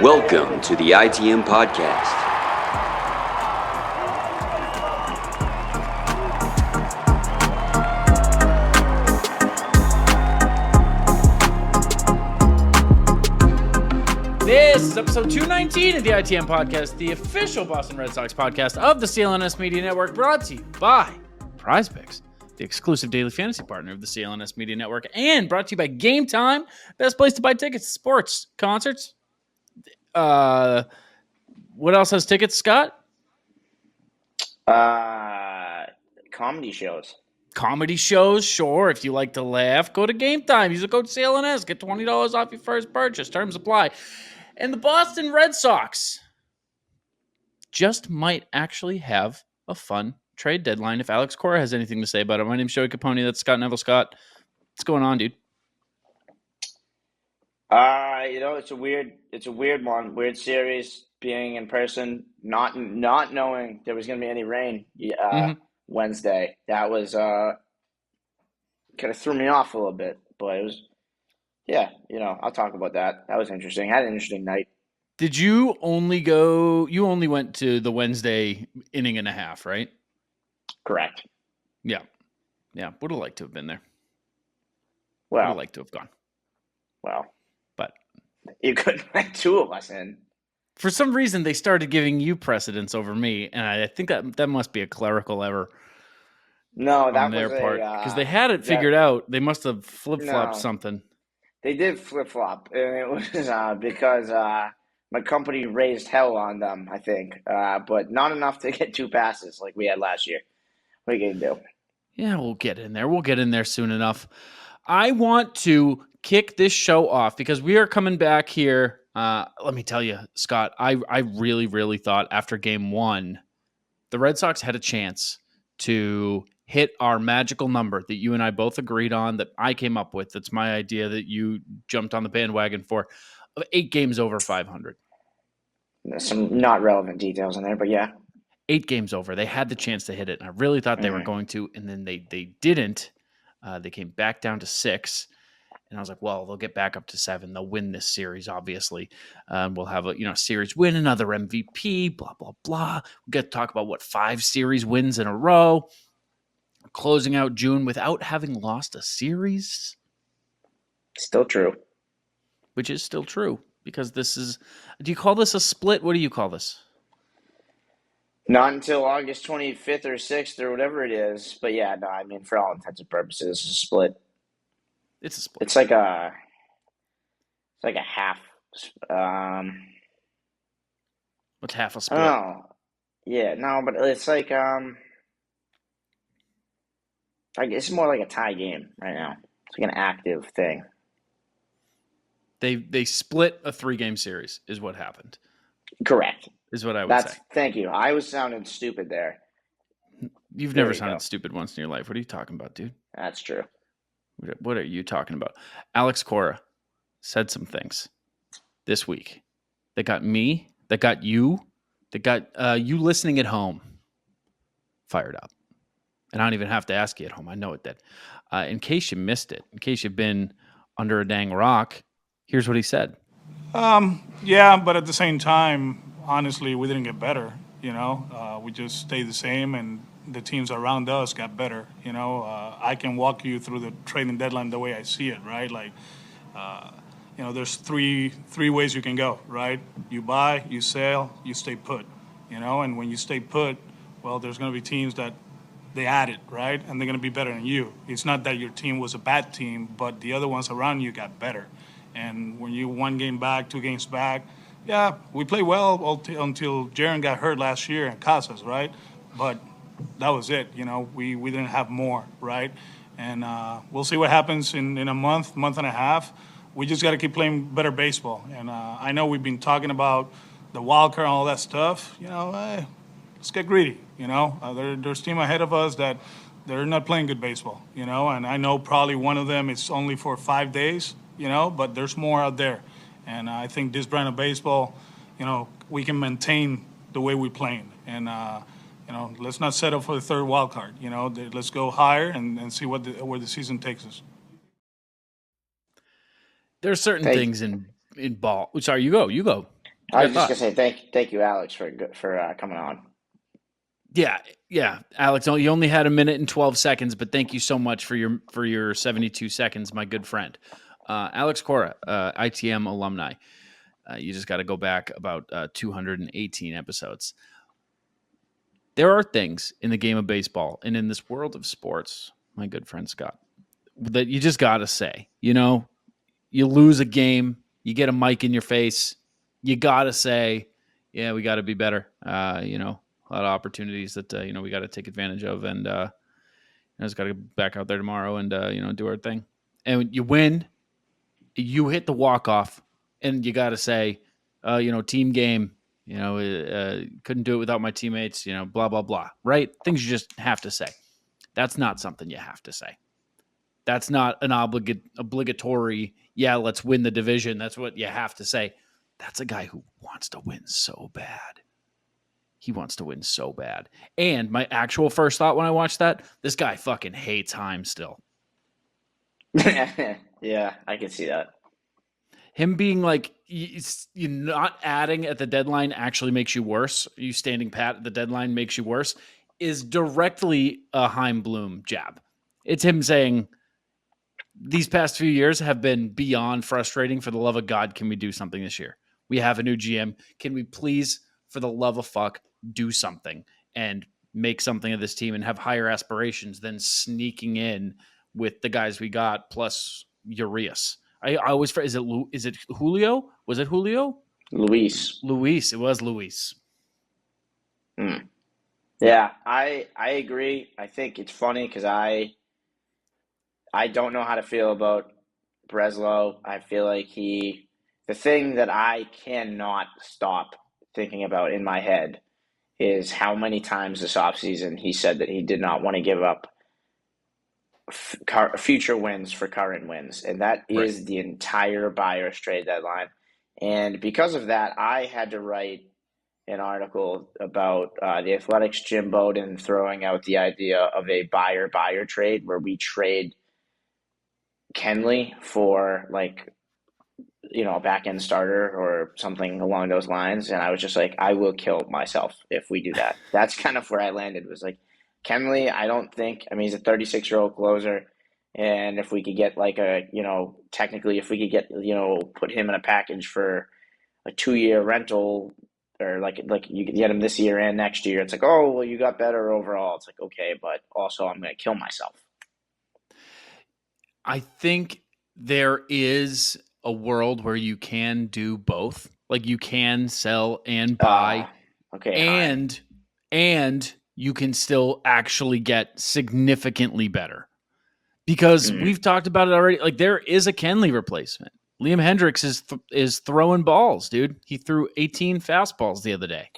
Welcome to the ITM Podcast. This is episode 219 of the ITM Podcast, the official Boston Red Sox podcast of the CLNS Media Network, brought to you by PrizePicks, the exclusive daily fantasy partner of the CLNS Media Network, and brought to you by Game Time, best place to buy tickets to sports, concerts. What else has tickets, Scott? Comedy shows. Comedy shows, sure. If you like to laugh, go to Game Time. Use the code CLNS. Get $20 off your first purchase. Terms apply. And the Boston Red Sox just might actually have a fun trade deadline if Alex Cora has anything to say about it. My name's Joey Copponi. That's Scott Neville. Scott, what's going on, dude? It's a weird one. Weird series, being in person, not knowing there was going to be any rain Wednesday. That was kind of threw me off a little bit, but it was, I'll talk about that. That was interesting. Had an interesting night. Did you only went to the Wednesday inning and a half, right? Correct. Yeah. Would have liked to have been there. Well, would have liked to have gone. Well, but you couldn't let two of us in. For some reason, they started giving you precedence over me, and I think that must be a clerical error. No, that on their was part, because they had it figured out. They must have flip-flopped something. They did flip-flop, and it was because my company raised hell on them, I think, but not enough to get two passes like we had last year. What are you going to do? Yeah, we'll get in there. We'll get in there soon enough. I want to kick this show off because we are coming back here. Let me tell you, Scott, I really, really thought after game one, the Red Sox had a chance to hit our magical number that you and I both agreed on, that I came up with. That's my idea that you jumped on the bandwagon for, of 8 games over 500. There's some not relevant details in there, but yeah. 8 games over. They had the chance to hit it, and I really thought they were going to, and then they didn't. They came back down to 6, and I was like, well, they'll get back up to 7. They'll win this series, obviously. We'll have a series win, another MVP, blah, blah, blah. We'll get to talk about 5 series wins in a row. Closing out June without having lost a series. Still true. Which is still true, because this is, do you call this a split? What do you call this? Not until August 25th or 6th or whatever it is. But yeah, no, I mean, for all intents and purposes, it's a split. It's a split. It's like a half. What's half a split? Oh, yeah, no, but it's like it's more like a tie game right now. It's like an active thing. They split a 3-game series is what happened. Correct. Is what I would say. Thank you. I was sounding stupid there. You've never sounded stupid once in your life. What are you talking about, dude? That's true. What are you talking about? Alex Cora said some things this week that got me, that got you, that got you listening at home fired up. And I don't even have to ask you at home. I know it did. In case you missed it, in case you've been under a dang rock, here's what he said. Yeah, but at the same time, honestly, we didn't get better. We just stayed the same, and the teams around us got better. I can walk you through the trading deadline the way I see it, right? Like, there's three ways you can go, right? You buy, you sell, you stay put. And when you stay put, well, there's going to be teams that they added, right? And they're going to be better than you. It's not that your team was a bad team, but the other ones around you got better. And when you 1 game back, 2 games back, yeah, we played well until Jaron got hurt last year and Casas, right? But that was it. We didn't have more, right? And we'll see what happens in a month and a half. We just got to keep playing better baseball. And I know we've been talking about the wild card and all that stuff. Let's get greedy. There's team ahead of us that they're not playing good baseball. And I know probably one of them is only for 5 days. But there's more out there. And I think this brand of baseball, we can maintain the way we're playing. And, let's not settle for the 3rd wild card. Let's go higher and see where the season takes us. There's certain things in ball. Sorry, you go. I was just gonna say thank you, Alex, for coming on. Yeah, Alex. You only had 1 minute and 12 seconds, but thank you so much for your 72 seconds, my good friend, Alex Cora, ITM alumni. You just got to go back about 218 episodes. There are things in the game of baseball and in this world of sports, my good friend Scott, that you just got to say. You lose a game, you get a mic in your face, you got to say, yeah, we got to be better. A lot of opportunities that, we got to take advantage of. And I just got to get back out there tomorrow and, do our thing. And when you win, you hit the walk-off, and you got to say, team game, couldn't do it without my teammates, blah, blah, blah, right? Things you just have to say. That's not something you have to say. That's not an obligatory, yeah, let's win the division. That's what you have to say. That's a guy who wants to win so bad. He wants to win so bad. And my actual first thought when I watched that, this guy fucking hates Heim still. Yeah, I can see that. Him being like, you not adding at the deadline actually makes you worse. You standing pat at the deadline makes you worse, is directly a Heim Bloom jab. It's him saying, these past few years have been beyond frustrating. For the love of God, can we do something this year? We have a new GM. Can we please, for the love of fuck, do something and make something of this team and have higher aspirations than sneaking in with the guys we got plus Urias? I always, is it Julio? Was it Julio? Luis. It was Luis. Yeah, I agree. I think it's funny because I don't know how to feel about Breslow. I feel like the thing that I cannot stop thinking about in my head is how many times this offseason he said that he did not want to give up future wins for current wins. And that is the entire buyer's trade deadline. And because of that, I had to write an article about the Athletics' Jim Bowden throwing out the idea of a buyer-buyer trade where we trade Kenley for a back-end starter or something along those lines. And I was just like, I will kill myself if we do that. That's kind of where I landed, was like, Kenley, I don't think, he's a 36-year-old closer. And if we could get technically if we could get, put him in a package for a 2-year rental, or like you could get him this year and next year, it's like, oh, well, you got better overall. It's like, okay, but also I'm going to kill myself. I think there is a world where you can do both. Like, you can sell and buy, and you can still actually get significantly better, because we've talked about it already. Like, there is a Kenley replacement. Liam Hendriks is throwing balls, dude. He threw 18 fastballs the other day.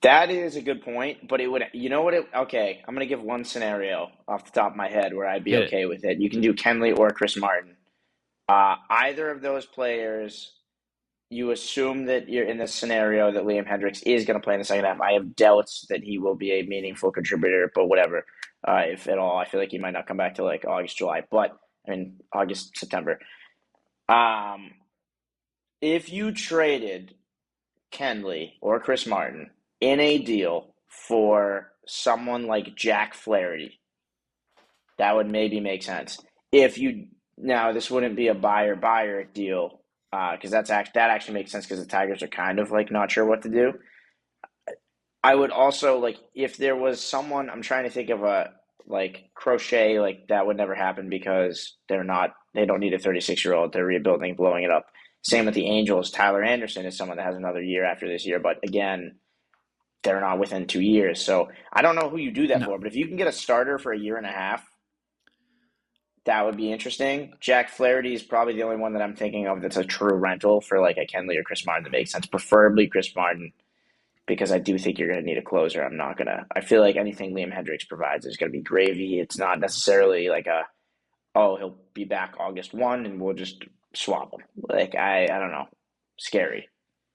That is a good point, but it would, okay, I'm going to give one scenario off the top of my head where I'd be okay with it. You can do Kenley or Chris Martin. Either of those players, you assume that you're in this scenario that Liam Hendriks is going to play in the second half. I have doubts that he will be a meaningful contributor, but whatever. If at all, I feel like he might not come back to August, July, but August, September. If you traded Kenley or Chris Martin in a deal for someone like Jack Flaherty, that would maybe make sense. Now, this wouldn't be a buyer deal, because that actually makes sense, because the Tigers are kind of not sure what to do. I would also if there was someone, I'm trying to think of a Crochet, that would never happen because they don't need a 36-year-old. They're rebuilding, blowing it up. Same with the Angels. Tyler Anderson is someone that has another year after this year, but again, they're not within 2 years. So I don't know who you do that for, but if you can get a starter for a year and a half, that would be interesting. Jack Flaherty is probably the only one that I'm thinking of that's a true rental for a Kenley or Chris Martin that makes sense. Preferably Chris Martin, because I do think you're going to need a closer. I feel like anything Liam Hendriks provides is going to be gravy. It's not necessarily he'll be back August 1 and we'll just swap him. I don't know. Scary.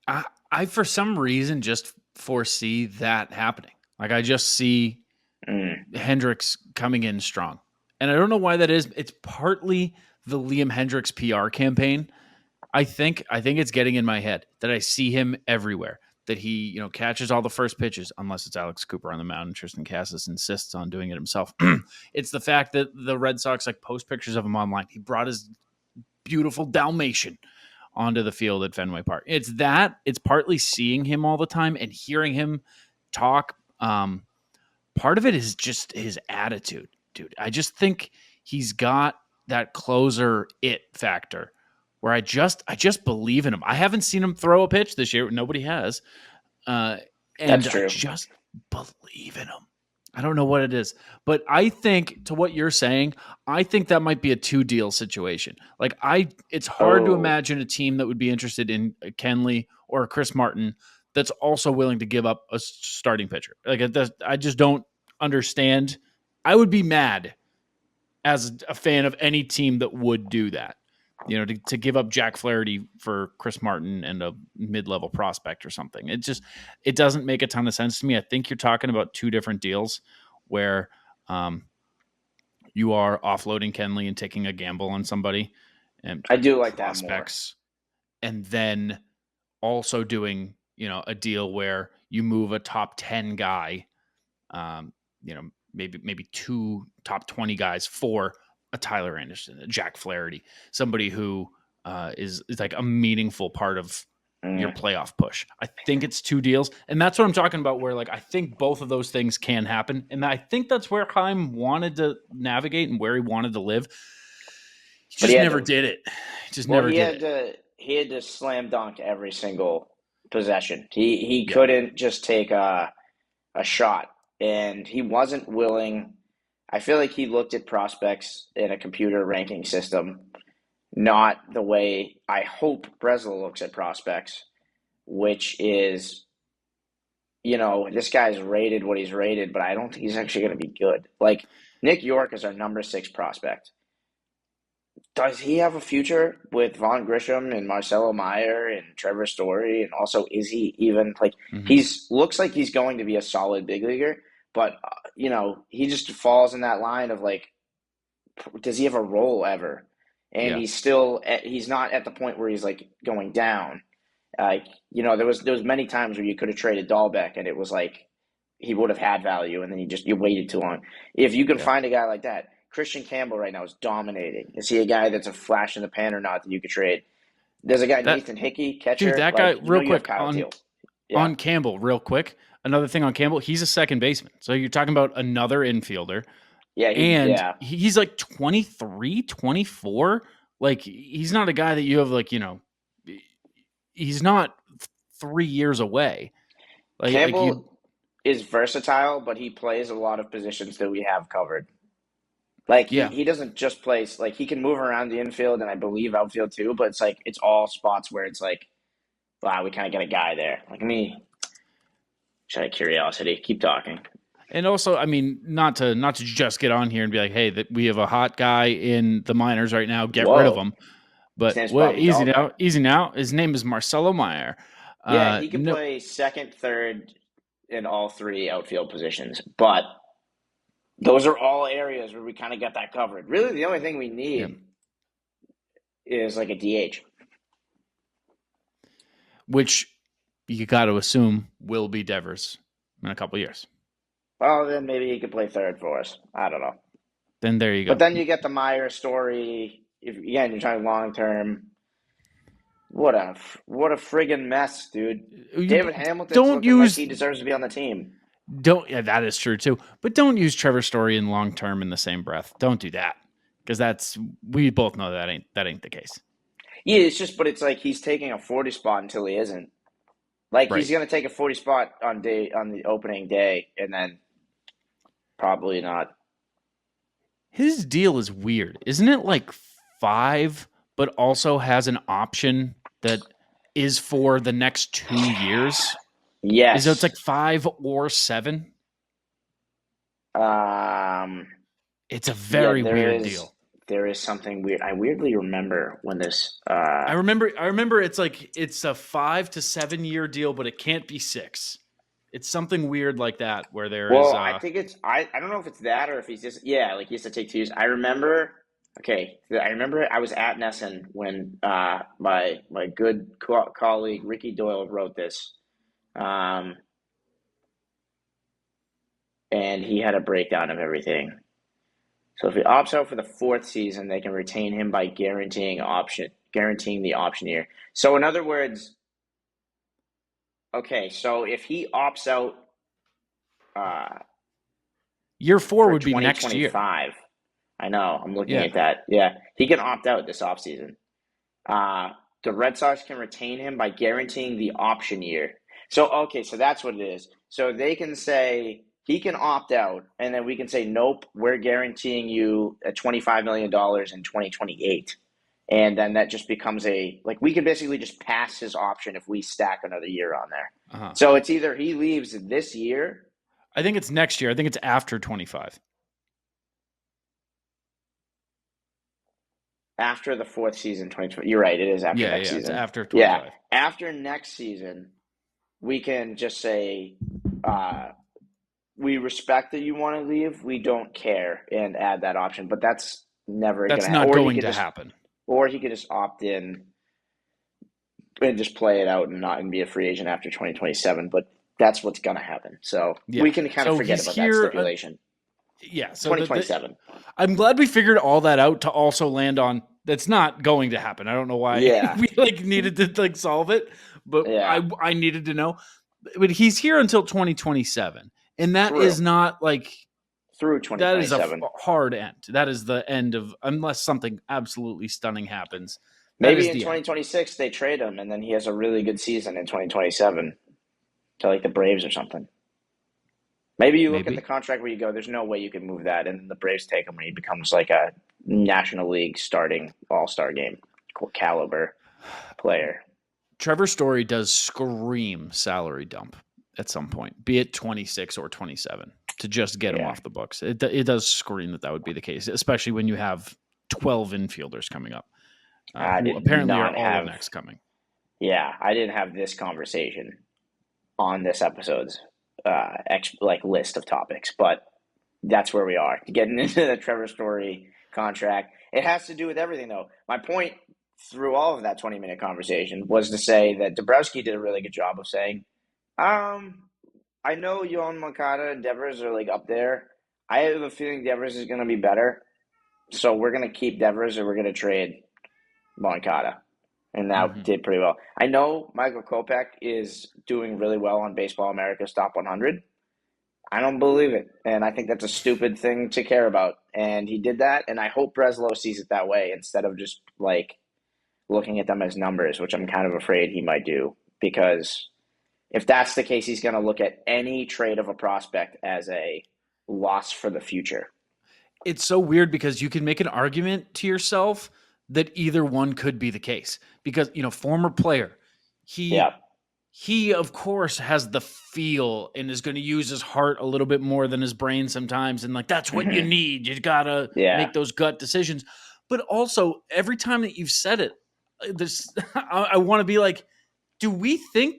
I for some reason just foresee that happening. I just see Hendriks coming in strong. And I don't know why that is. It's partly the Liam Hendriks PR campaign. I think it's getting in my head that I see him everywhere. That he, catches all the first pitches, unless it's Alex Cooper on the mound and Triston Casas insists on doing it himself. It's the fact that the Red Sox post pictures of him online. He brought his beautiful Dalmatian onto the field at Fenway Park. It's partly seeing him all the time and hearing him talk. Part of it is just his attitude, dude. I just think he's got that closer it factor where I just believe in him. I haven't seen him throw a pitch this year. Nobody has. And That's true. I just believe in him. I don't know what it is, but I think to what you're saying, I think that might be a 2-deal situation. It's hard to imagine a team that would be interested in Kenley or Chris Martin that's also willing to give up a starting pitcher. I just don't understand. I would be mad as a fan of any team that would do that. To give up Jack Flaherty for Chris Martin and a mid-level prospect or something. It doesn't make a ton of sense to me. I think you're talking about 2 different deals where you are offloading Kenley and taking a gamble on somebody. And I do like prospects, that more. And then also doing, a deal where you move a top 10 guy, maybe 2 top 20 guys for a Tyler Anderson, a Jack Flaherty, somebody who is like a meaningful part of your playoff push. I think it's 2 deals. And that's what I'm talking about where I think both of those things can happen. And I think that's where Chaim wanted to navigate and where he wanted to live. He just never did it. He had to slam dunk every single possession. He couldn't just take a shot, and he wasn't willing. I feel like he looked at prospects in a computer ranking system, not the way I hope Breslow looks at prospects, which is, this guy's rated what he's rated, but I don't think he's actually going to be good. Nick York is our number 6 prospect. Does he have a future with Vaughn Grisham and Marcelo Meyer and Trevor Story? And also, is he even looks like he's going to be a solid big leaguer, but he just falls in that line of does he have a role ever? And he's not at the point where he's going down. There was many times where you could have traded Dahlbeck and it was he would have had value, and then you waited too long. If you can find a guy like that. Christian Campbell right now is dominating. Is he a guy that's a flash in the pan or not that you could trade? There's a guy, Nathan Hickey, catcher. Dude, that guy, real quick, on Campbell, real quick. Another thing on Campbell, he's a second baseman. So you're talking about another infielder. Yeah. He's 23, 24. He's not a guy that you have he's not 3 years away. Campbell is versatile, but he plays a lot of positions that we have covered. He doesn't just play, he can move around the infield and I believe outfield too, but it's all spots where it's wow, we kind of got a guy there. Just out of curiosity, keep talking. And also, not to just get on here and be like, hey, that we have a hot guy in the minors right now, get rid of him. But easy now. His name is Marcelo Meyer. Yeah, he can play second, third in all 3 outfield positions, but those are all areas where we kind of got that covered. Really, the only thing we need is a DH. Which you got to assume will be Devers in a couple of years. Well, then maybe he could play third for us. I don't know. Then there you go. But then you get the Meyer story. Again, you're trying long term. What a friggin' mess, dude. David Hamilton's looking like he deserves to be on the team. That is true too. But don't use Trevor Story in long term in the same breath. Don't do that. Because we both know that ain't the case. Yeah, it's he's taking a 40 spot until he isn't. He's gonna take a 40 spot on the opening day and then probably not. His deal is weird. Isn't it 5, but also has an option that is for the next 2 years? Yes. So it's 5 or 7? It's a very weird deal. There is something weird. I weirdly remember when this. I remember. It's a 5 to 7 year deal, but it can't be 6. It's something weird like that where there is. Well, I think it's. I don't know if it's that or if he's just. Yeah, he has to take 2 years. I remember Okay, I remember I was at Nesson when my good colleague Ricky Doyle wrote this, and he had a breakdown of everything. So if he opts out for the 4th season, they can retain him by guaranteeing the option year. So in other words, okay, so if he opts out Year 4 for would be next year. 2025, I know, I'm looking at that. Yeah, he can opt out this offseason. The Red Sox can retain him by guaranteeing the option year. So, okay, so that's what it is. So they can say he can opt out, and then we can say, nope, we're guaranteeing you a $25 million in 2028. And then that just becomes we can basically just pass his option if we stack another year on there. Uh-huh. So it's either he leaves this year. I think it's next year. I think it's after 25. After the 4th season, 2020. You're right. It is after next season. It's after 25. Yeah. After next season, we can just say, we respect that you want to leave. We don't care, and add that option. But that's never going to happen. That's not going to happen. Or he could just opt in and just play it out and be a free agent after 2027. But that's what's going to happen. So we can kind of forget about that stipulation. So 2027. I'm glad we figured all that out to also land on that's not going to happen. I don't know why we needed to solve it, but I needed to know. But he's here until 2027, and that is not through 2027. That is a hard end. That is the end of, unless something absolutely stunning happens. Maybe in 2026 they trade him, and then he has a really good season in 2027 to the Braves or something. Maybe you look at the contract where you go, there's no way you can move that, and the Braves take him when he becomes a National League starting all-star game caliber player. Trevor Story does scream salary dump at some point, be it 26 or 27, to just get him off the books. It does scream that would be the case, especially when you have 12 infielders coming up, who apparently are all next coming. Yeah, I didn't have this conversation on this episode's list of topics, but that's where we are, getting into the Trevor Story contract. It has to do with everything, though. My point through all of that 20-minute conversation was to say that Dombrowski did a really good job of saying, I know Yohan Moncada and Devers are up there. I have a feeling Devers is going to be better, so we're going to keep Devers or we're going to trade Moncada. And that did pretty well. I know Michael Kopech is doing really well on Baseball America's Top 100. I don't believe it, and I think that's a stupid thing to care about. And he did that, and I hope Breslow sees it that way instead of just looking at them as numbers, which I'm kind of afraid he might do. Because if that's the case, he's going to look at any trade of a prospect as a loss for the future. It's so weird because you can make an argument to yourself that either one could be the case, because former player, he of course has the feel and is going to use his heart a little bit more than his brain sometimes, and that's what you need. You gotta make those gut decisions. But also, every time that you've said it, I want to be do we think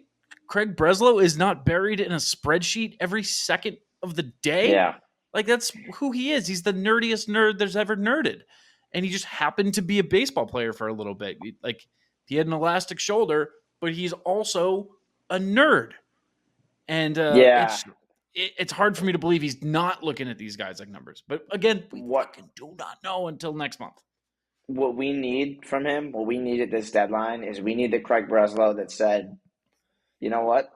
Craig Breslow is not buried in a spreadsheet every second of the day? Yeah, that's who he is. He's the nerdiest nerd there's ever nerded. And he just happened to be a baseball player for a little bit. He had an elastic shoulder, but he's also a nerd. And it's hard for me to believe he's not looking at these guys like numbers. But again, we fucking do not know until next month. What we need from him, what we need at this deadline, is we need the Craig Breslow that said, you know what?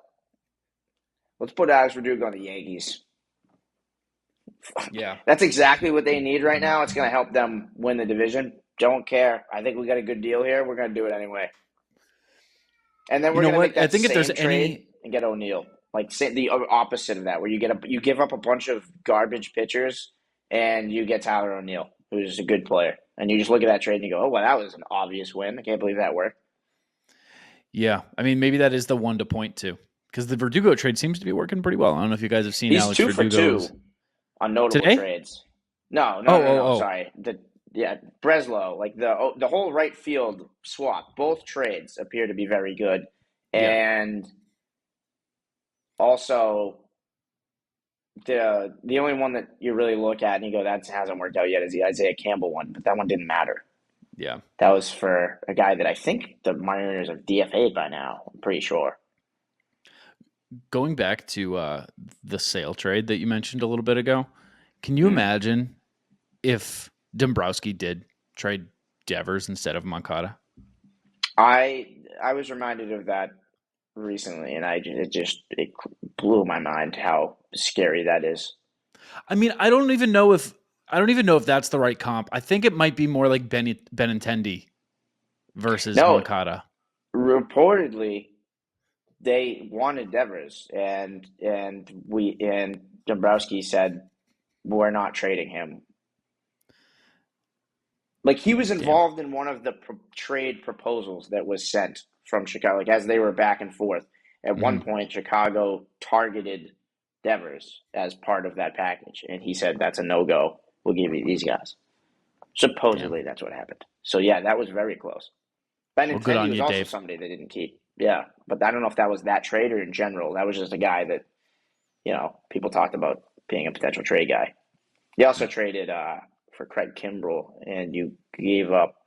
Let's put Alex Verdugo on the Yankees. Yeah. That's exactly what they need right now. It's going to help them win the division. Don't care. I think we got a good deal here. We're going to do it anyway. And then we're going to make that same trade and get O'Neill. The opposite of that, where you give up a bunch of garbage pitchers and you get Tyler O'Neill, who's a good player. And you just look at that trade and you go, oh, well, that was an obvious win. I can't believe that worked. Yeah. I mean, maybe that is the one to point to, because the Verdugo trade seems to be working pretty well. I don't know if you guys have seen Alex Verdugo's. He's 2 for 2 on notable trades. No, sorry. Breslow, the whole right field swap, both trades appear to be very good. And also the only one that you really look at and you go, that hasn't worked out yet, is the Isaiah Campbell one, but that one didn't matter. Yeah. That was for a guy that I think the Mariners have DFA'd by now. I'm pretty sure. Going back to the Sale trade that you mentioned a little bit ago, can you imagine if Dombrowski did trade Devers instead of Moncada? I was reminded of that recently, and it blew my mind how scary that is. I mean, I don't even know if that's the right comp. I think it might be more like Benintendi versus Moncada. Reportedly, they wanted Devers, and Dombrowski said, we're not trading him. Like, he was involved in one of the trade proposals that was sent from Chicago. Like, as they were back and forth, at one point, Chicago targeted Devers as part of that package, and he said, that's a no-go. We'll give you these guys. Supposedly, that's what happened. So, yeah, that was very close. Benintendi was also Dave. somebody they didn't keep. Yeah, but I don't know if that was that trade or in general. That was just a guy that, people talked about being a potential trade guy. They also traded for Craig Kimbrell, and you gave up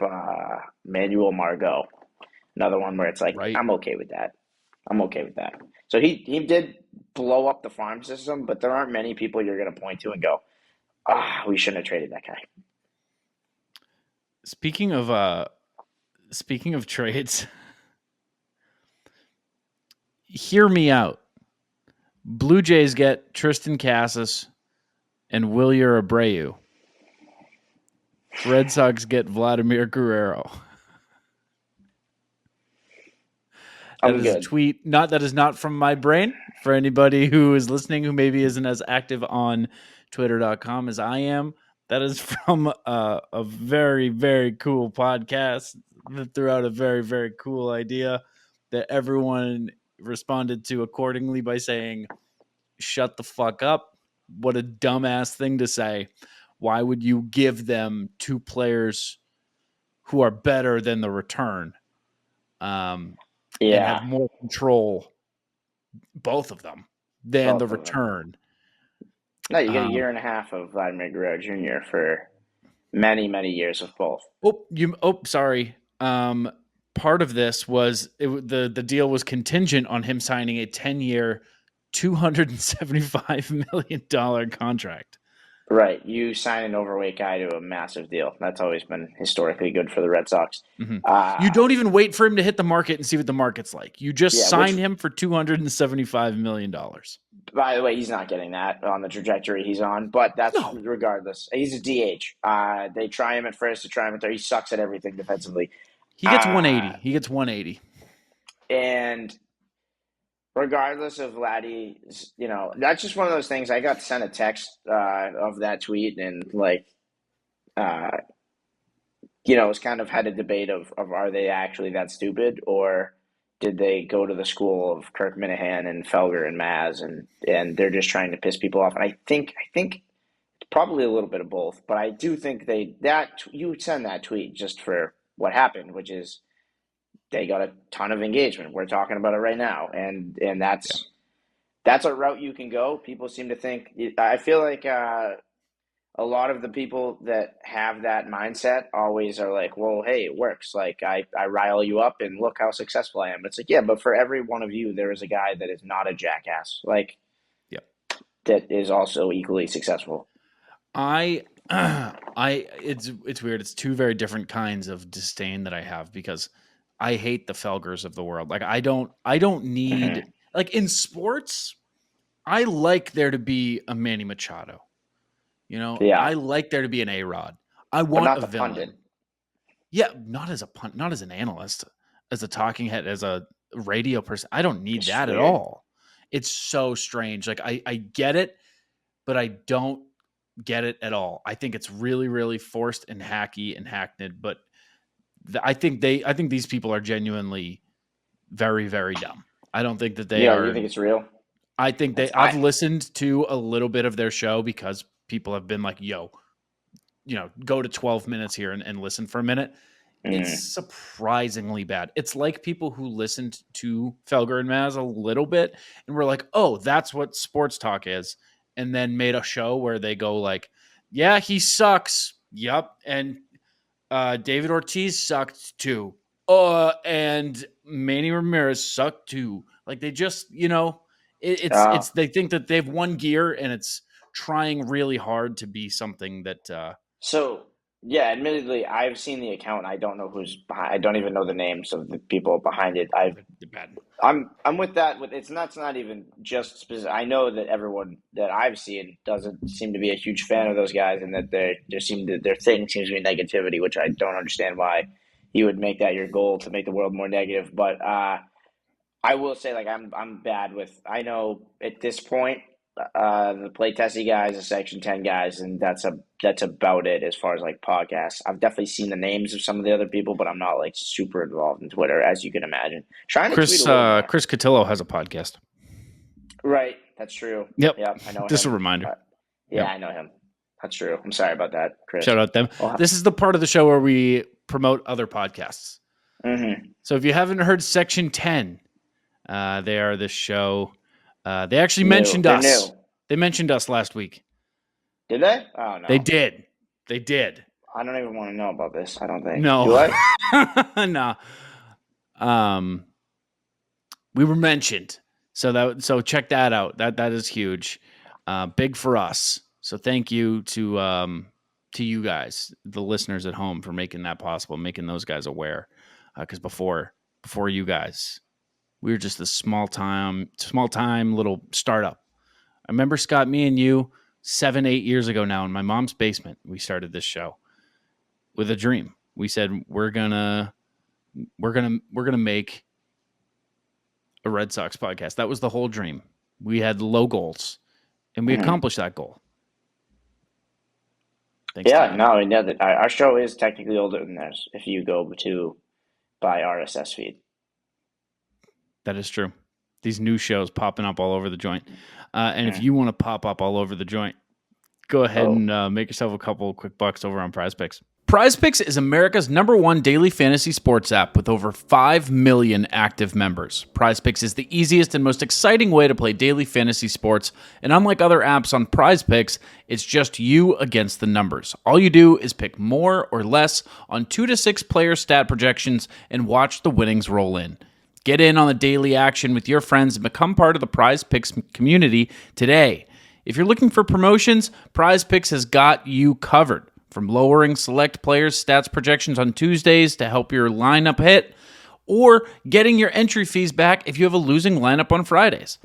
Manuel Margot. Another one where it's like, right. I'm okay with that. So he did blow up the farm system, but there aren't many people you're going to point to and go, we shouldn't have traded that guy. Speaking of trades, hear me out. Blue Jays get Triston Casas and Wilyer Abreu. Red Sox get Vladimir Guerrero. That is a tweet. That is not from my brain. For anybody who is listening who maybe isn't as active on Twitter.com as I am, that is from a very, very cool podcast that threw out a very, very cool idea that everyone responded to accordingly by saying, shut the fuck up. What a dumbass thing to say. Why would you give them two players who are better than the return? And have more control, both of them, than the return. No, you get a year and a half of Vladimir Guerrero Jr. for many, many years of both. Sorry. Part of this was the deal was contingent on him signing a 10-year, $275 million contract. Right. You sign an overweight guy to a massive deal. That's always been historically good for the Red Sox. You don't even wait for him to hit the market and see what the market's like. You just sign him for $275 million. By the way, he's not getting that on the trajectory he's on, but that's regardless. He's a DH. They try him at first, they try him at third. He sucks at everything defensively. He gets 180. And regardless of Vladdy, that's just one of those things. I got sent a text of that tweet, and it's kind of had a debate of are they actually that stupid, or did they go to the school of Kirk Minahan and Felger and Maz, and they're just trying to piss people off? And I think it's probably a little bit of both, but I do think you send that tweet just for what happened, which is they got a ton of engagement. We're talking about it right now, and that's a route you can go. People seem to think. I feel like a lot of the people that have that mindset always are like, "Well, hey, it works. Like I rile you up, and look how successful I am." It's like, yeah, but for every one of you, there is a guy that is not a jackass, that is also equally successful. It's weird. It's two very different kinds of disdain that I have, because I hate the Felgers of the world. Like I don't need like in sports, I like there to be a Manny Machado. I like there to be an A-Rod. I want a villain. Pundit. Yeah, not as an analyst, as a talking head, as a radio person. I don't need that at all. It's so strange. Like I get it, but I don't get it at all. I think it's really, really forced and hacky and hackneyed, but I think these people are genuinely very, very dumb. I don't think that they are. You think it's real? I think I've listened to a little bit of their show because people have been like, yo, go to 12 minutes here and listen for a minute. It's surprisingly bad. It's like people who listened to Felger and Maz a little bit and were like, oh, that's what sports talk is. and then made a show where they go like, yeah, he sucks. Yep. And David Ortiz sucked too. And Manny Ramirez sucked too. Like they just, it's they think that they've one gear and it's trying really hard to be something that. So yeah, admittedly, I've seen the account. And I don't know who's behind. I don't even know the names of the people behind it. I'm with that. It's not even just specific. I know that everyone that I've seen doesn't seem to be a huge fan of those guys, and that their thing seems to be negativity, which I don't understand why you would make that your goal to make the world more negative. But I will say, like, I'm bad with. I know at this point, the play testy guys, the Section 10 guys, and that's about it as far as like podcasts. I've definitely seen the names of some of the other people, but I'm not like super involved in Twitter, as you can imagine. Trying to tweet a little more. Chris Cotillo has a podcast. Right, that's true. Yep, I know. Just him. a reminder. Yeah, I know him. That's true. I'm sorry about that, Chris. Shout out them. This is the part of the show where we promote other podcasts. Mm-hmm. So if you haven't heard Section 10, they are this show. They actually mentioned us. New. They mentioned us last week. Did they? Oh, no. They did. They did. I don't even want to know about this. I don't think. No. Do I? No. We were mentioned. So check that out. That is huge. Big for us. So thank you to you guys, the listeners at home, for making that possible, making those guys aware. Because before you guys, we were just a small time little startup. I remember, Scott, me and you 7-8 years ago now in my mom's basement, we started this show with a dream. We said we're gonna make a Red Sox podcast. That was the whole dream. We had low goals, and we accomplished that goal. Thanks. Our show is technically older than theirs if you go to by RSS feed. That is true. These new shows popping up all over the joint. And if you want to pop up all over the joint, go ahead and make yourself a couple quick bucks over on PrizePicks. PrizePicks is America's #1 daily fantasy sports app with over 5 million active members. PrizePicks is the easiest and most exciting way to play daily fantasy sports. And unlike other apps on PrizePicks, it's just you against the numbers. All you do is pick more or less on 2 to 6 player stat projections and watch the winnings roll in. Get in on the daily action with your friends and become part of the PrizePicks community today. If you're looking for promotions, PrizePicks has got you covered. From lowering select players' stats projections on Tuesdays to help your lineup hit, or getting your entry fees back if you have a losing lineup on Fridays.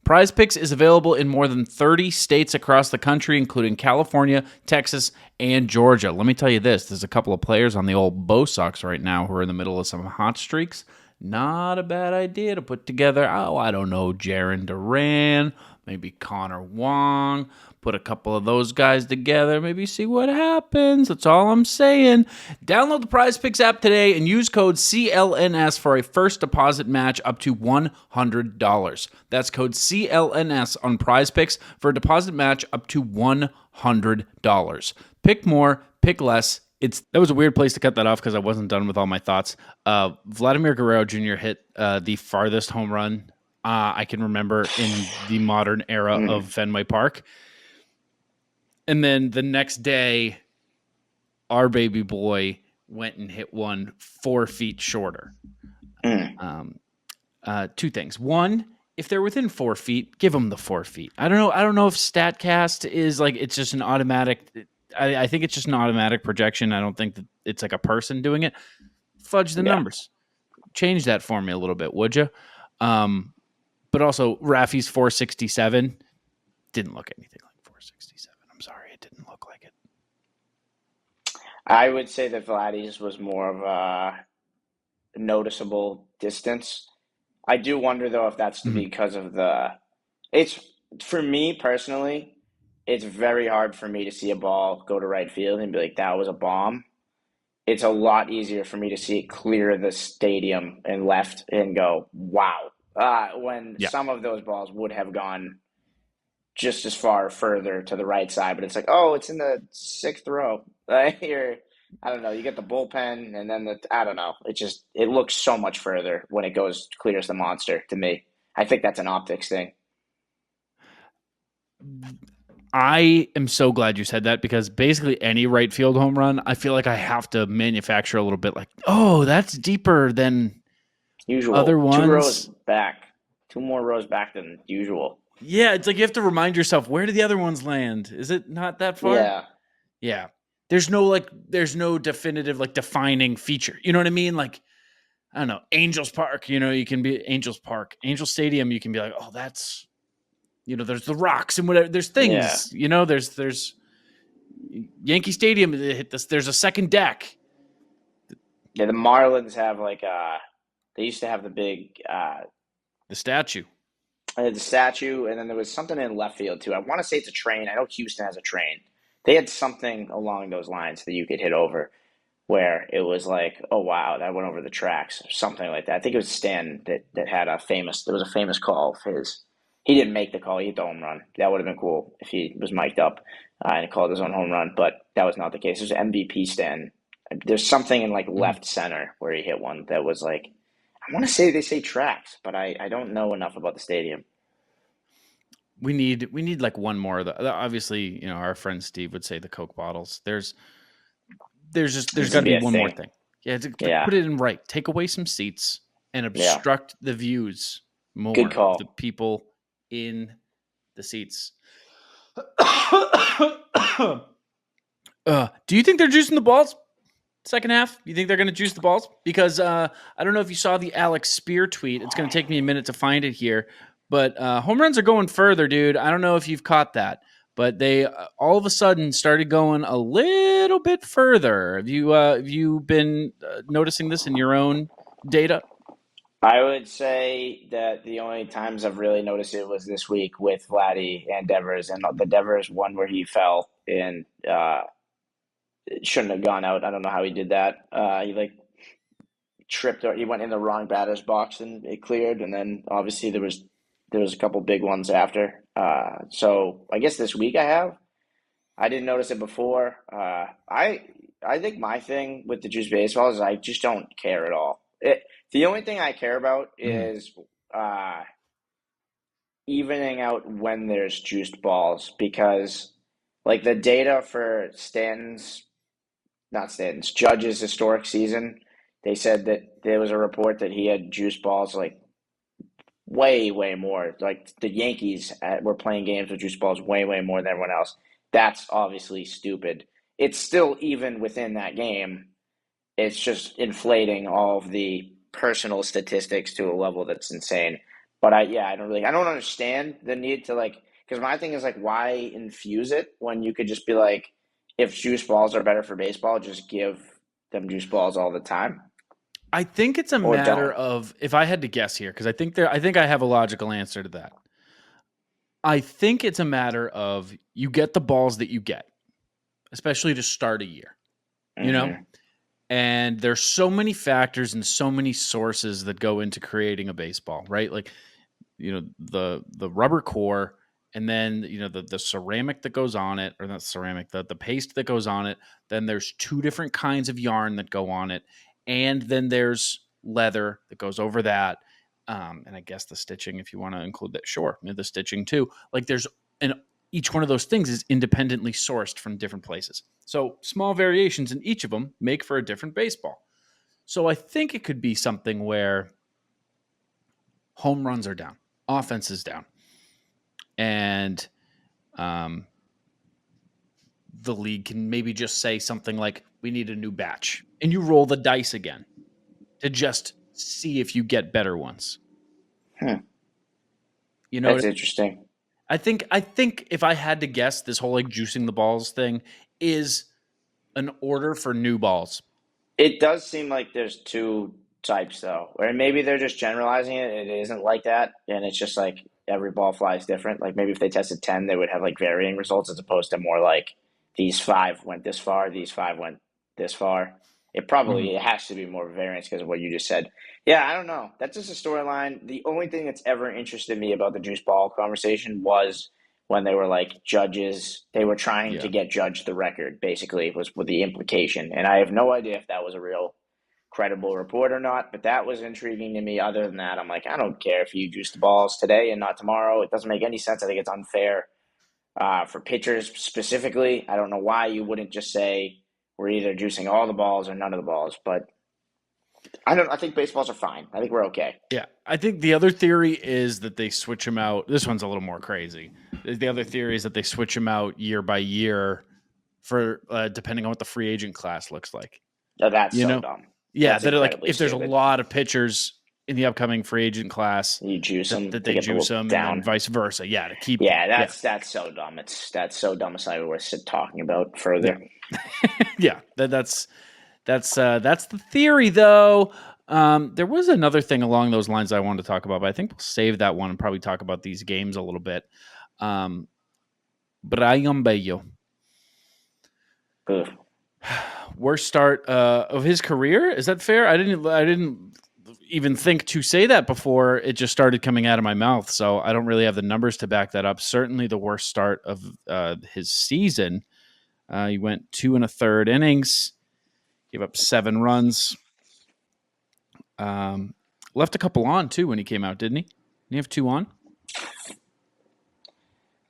PrizePicks is available in more than 30 states across the country, including California, Texas, and Georgia. Let me tell you this, there's a couple of players on the old Bo Sox right now who are in the middle of some hot streaks. Not a bad idea to put together, Jarren Duran, maybe Connor Wong. Put a couple of those guys together, maybe see what happens. That's all I'm saying. Download the PrizePicks app today and use code CLNS for a first deposit match up to $100. That's code CLNS on PrizePicks for a deposit match up to $100. Pick more, pick less. That was a weird place to cut that off because I wasn't done with all my thoughts. Vladimir Guerrero Jr. hit the farthest home run I can remember in the modern era of Fenway Park. And then the next day, our baby boy went and hit one 4 feet shorter. Two things. One, if they're within 4 feet, give them the 4 feet. I don't know if StatCast is like, it's just an automatic. I think it's just an automatic projection. I don't think that it's like a person doing it. Fudge the numbers. Change that for me a little bit, would you? But also, Rafi's 467 didn't look anything like 467. I'm sorry, it didn't look like it. I would say that Vladdy's was more of a noticeable distance. I do wonder, though, if that's because of for me personally, it's very hard for me to see a ball go to right field and be like, that was a bomb. It's a lot easier for me to see it clear the stadium and left and go, wow. When some of those balls would have gone just as far further to the right side, but it's like, oh, it's in the 6th row. I don't know, you get the bullpen and then I don't know. It looks so much further when it goes clear as the monster to me. I think that's an optics thing. I am so glad you said that because basically any right field home run, I feel like I have to manufacture a little bit like, oh, that's deeper than Usual. other ones. 2 rows back. 2 more rows back than usual. Yeah, it's like you have to remind yourself, where do the other ones land? Is it not that far? Yeah. Yeah. There's no definitive like defining feature. You know what I mean? Like, I don't know, Angels Park, you can be Angels Park, Angel Stadium, you can be like, oh, that's, there's the rocks and whatever. There's things, there's Yankee Stadium. There's a second deck. Yeah, the Marlins have they used to have the big the statue. The statue, and then there was something in left field too. I want to say it's a train. I know Houston has a train. They had something along those lines that you could hit over, where it was like, oh wow, that went over the tracks, or something like that. I think it was Stan that had there was a famous call of his. He didn't make the call; he hit the home run. That would have been cool if he was mic'd up and called his own home run, but that was not the case. It was MVP Stan. There's something in left center where he hit one that was like. I want to say they say tracks, but I don't know enough about the stadium. We need one more. Obviously, our friend Steve would say the Coke bottles. There's got to be one more thing. Yeah, put it in right. Take away some seats and obstruct the views more. Good call. Of the people in the seats. Do you think they're juicing the balls? Second half, you think they're going to juice the balls? Because I don't know if you saw the Alex Spear tweet. It's going to take me a minute to find it here. But home runs are going further, dude. I don't know if you've caught that. But they all of a sudden started going a little bit further. Have you been noticing this in your own data? I would say that the only times I've really noticed it was this week with Vladdy and Devers. And the Devers one where he fell and shouldn't have gone out. I don't know how he did that. He tripped or he went in the wrong batter's box and it cleared. And then obviously there was a couple big ones after. So I guess this week I didn't notice it before. I think my thing with the juice baseball is I just don't care at all. The only thing I care about is evening out when there's juiced balls because the data for Judge's historic season, they said that there was a report that he had juiced balls way, way more. The Yankees were playing games with juice balls way, way more than everyone else. That's obviously stupid. It's still even within that game. It's just inflating all of the personal statistics to a level that's insane. But I don't understand the need to because my thing is why infuse it when you could just be if juice balls are better for baseball, just give them juice balls all the time. I think it's a matter of, if I had to guess here, because I think I have a logical answer to that. I think it's a matter of you get the balls that you get, especially to start a year, and there's so many factors and so many sources that go into creating a baseball, right? The rubber core, and then the ceramic that goes on it, or not ceramic, the paste that goes on it. Then there's 2 different kinds of yarn that go on it. And then there's leather that goes over that. And I guess the stitching, if you want to include that, sure. The stitching too. Each one of those things is independently sourced from different places. So small variations in each of them make for a different baseball. So I think it could be something where home runs are down, offense is down. And the league can maybe just say something like, we need a new batch. And you roll the dice again to just see if you get better ones. That's interesting. I think if I had to guess, this whole juicing the balls thing is an order for new balls. It does seem like there's 2 types though, or maybe they're just generalizing it. It isn't like that, and it's just every ball flies different. Maybe if they tested 10, they would have varying results as opposed to more these 5 went this far, these 5 went this far. It probably it has to be more variance because of what you just said. Yeah, I don't know. That's just a storyline. The only thing that's ever interested me about the juice ball conversation was when they were judges. They were trying to get Judge the record, basically, was with the implication. And I have no idea if that was a real credible report or not, but that was intriguing to me. Other than that, I'm I don't care if you juice the balls today and not tomorrow. It doesn't make any sense. I think it's unfair. For pitchers specifically, I don't know why you wouldn't just say we're either juicing all the balls or none of the balls, but I think baseballs are fine. I think we're okay. Yeah, I think the other theory is that they switch them out. This one's a little more crazy. The other theory is that they switch them out year by year for depending on what the free agent class looks like. No, that's dumb. Yeah, That's that are like incredibly if there's a stupid. lot of pitchers in the upcoming free agent class, You juice them, that they juice them, down. and then vice versa. Yeah, to keep. Yeah, that's so dumb. That's so dumb. It's not even worth talking about further. Yeah, that's the theory, though. There was another thing along those lines I wanted to talk about, but I think we'll save that one and probably talk about these games a little bit. Brian Bello. Ugh. Worst start of his career. Is that fair? I didn't even think to say that before it just started coming out of my mouth. So I don't really have the numbers to back that up. Certainly the worst start of his season. He went 2 1/3 innings, gave up 7 runs. Left a couple on too when he came out, didn't he? Didn't he have 2 on?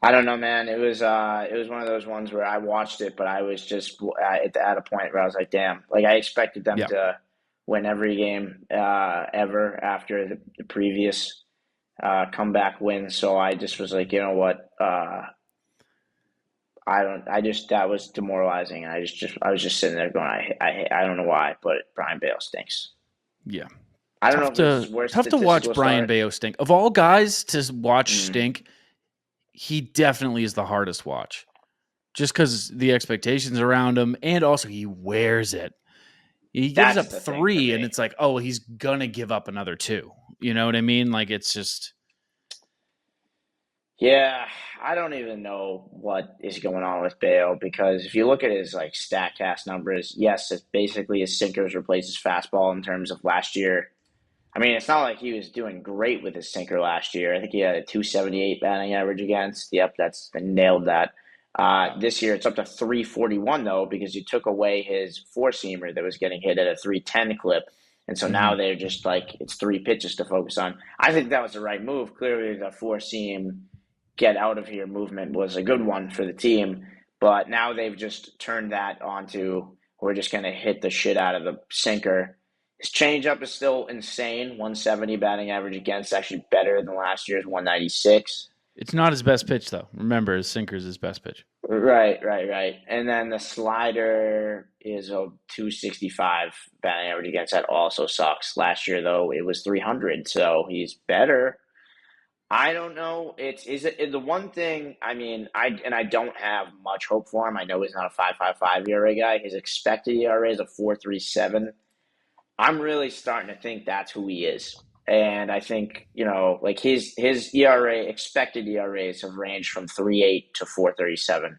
I don't know, man. It was one of those ones where I watched it, but I was just at a point where I was like, damn. Like I expected them to win every game ever after the previous comeback win. So I just was like, you know what? That was demoralizing. I was just sitting there going, I don't know why, but Brian Bale stinks. Yeah. I don't know if it's worse. Tough to watch Brian Bayo stink. Of all guys to watch stink, he definitely is the hardest watch. Just because the expectations around him, and also he wears it. He gives up 3, and it's like, oh, he's going to give up another 2. You know what I mean? Like, it's just... Yeah, I don't even know what is going on with Bale, because if you look at his like StatCast numbers, yes, it's basically his sinkers replace his fastball in terms of last year. I mean, it's not like he was doing great with his sinker last year. I think he had a 278 batting average against. Yep, I nailed that. This year it's up to 341 though, because you took away his 4-seamer that was getting hit at a 310 clip. And so now they're just like, it's 3 pitches to focus on. I think that was the right move. Clearly the 4-seam get out of here movement was a good one for the team. But now they've just turned that onto, we're just going to hit the shit out of the sinker. His changeup is still insane. 170 batting average against, actually better than last year's 196. It's not his best pitch, though. Remember, his sinker is his best pitch. Right. And then the slider is a 265 batting average against. That also sucks. Last year, though, it was 300, so he's better. I don't know. Is it the one thing? I mean, I don't have much hope for him. I know he's not a 5.55 ERA guy. His expected ERA is a 4.37. I'm really starting to think that's who he is. And I think, like his ERA, expected ERAs have ranged from 3.8 to 4.37.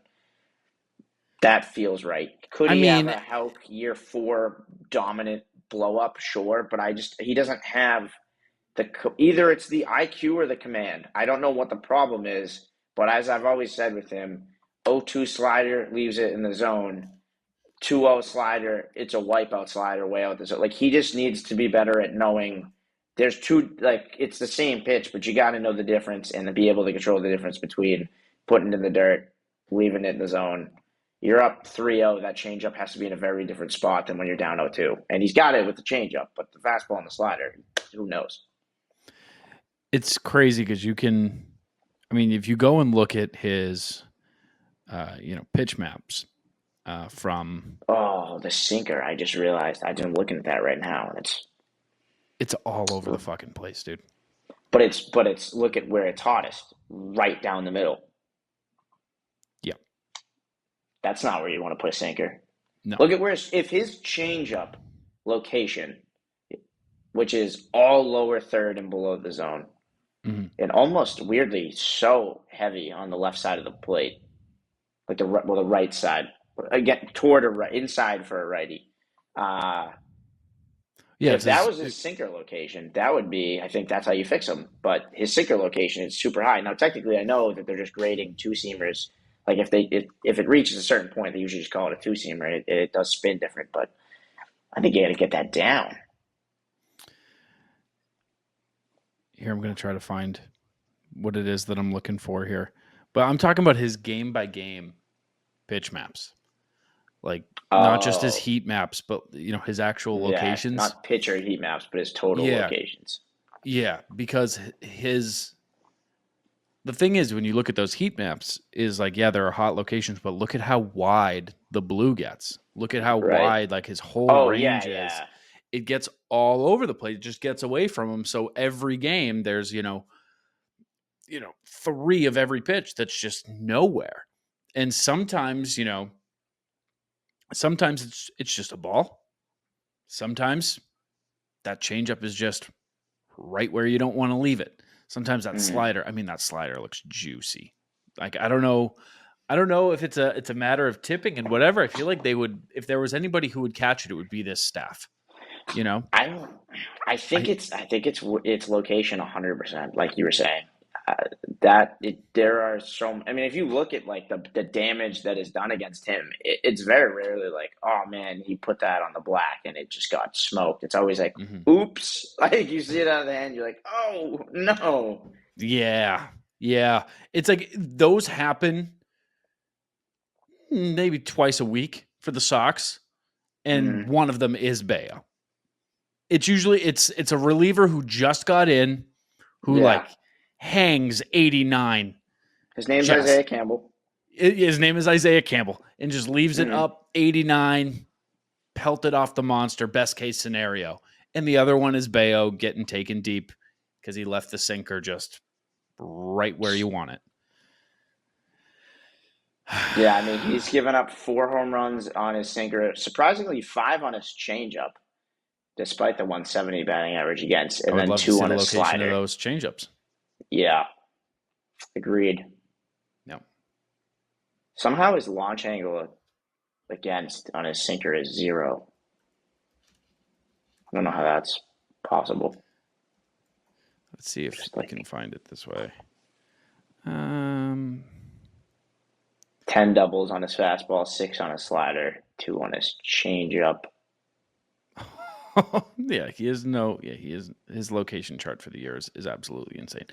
That feels right. Could he have a Houck year 4 dominant blow up? Sure, but he doesn't have either it's the IQ or the command. I don't know what the problem is, but as I've always said with him, 0-2 slider leaves it in the zone. 2-0 slider, it's a wipeout slider way out the zone. Like he just needs to be better at knowing there's two, like it's the same pitch, but you got to know the difference and to be able to control the difference between putting it in the dirt, leaving it in the zone. You're up 3-0, that changeup has to be in a very different spot than when you're down 0-2. And he's got it with the changeup, but the fastball and the slider, who knows? It's crazy because if you go and look at his, pitch maps, from the sinker. I just realized I'm looking at that right now, and it's all over the fucking place, dude. But it's look at where it's hottest, right down the middle. Yeah, that's not where you want to put a sinker. No, look at if his changeup location, which is all lower third and below the zone, and almost weirdly so heavy on the left side of the plate, like the right side. Again, toward a right, inside for a righty. If that was his sinker location, that would be, I think that's how you fix him. But his sinker location is super high. Now, technically, I know that they're just grading 2-seamers. Like if it reaches a certain point, they usually just call it a 2-seamer. It does spin different, but I think you got to get that down. Here, I'm going to try to find what it is that I'm looking for here. But I'm talking about his game by game pitch maps. Like not just his heat maps, but his actual locations. Not pitcher heat maps, but his total locations. Yeah, because the thing is, when you look at those heat maps, is like, there are hot locations, but look at how wide the blue gets. Look at how wide like his whole range is. It gets all over the place. It just gets away from him. So every game, there's 3 of every pitch that's just nowhere. And sometimes, sometimes it's just a ball. Sometimes that changeup is just right where you don't want to leave it. Sometimes that slider, that slider looks juicy. Like I don't know if it's a matter of tipping and whatever. I feel like they would, if there was anybody who would catch it, it would be this staff. I think it's location 100%, like you were saying. There are if you look at like the damage that is done against him, it's very rarely like, oh man, he put that on the black and it just got smoked. It's always like, oops, like you see it out of the hand, you're like, oh no. Yeah. It's like those happen maybe twice a week for the Sox, and one of them is Bayo. It's usually it's a reliever who just got in, who like hangs 89. His name's Isaiah Campbell. His name is Isaiah Campbell, and just leaves it up 89, pelted off the monster, best case scenario. And the other one is Bayo getting taken deep because he left the sinker just right where you want it. Yeah, he's given up 4 home runs on his sinker, surprisingly 5 on his changeup, despite the 170 batting average against, and then 2 on his slider. Of those changeups. Yeah, agreed. No. Somehow his launch angle against on his sinker is 0. I don't know how that's possible. Let's see if I can find it this way. 10 doubles on his fastball, 6 on his slider, 2 on his changeup. He is. His location chart for the year is absolutely insane.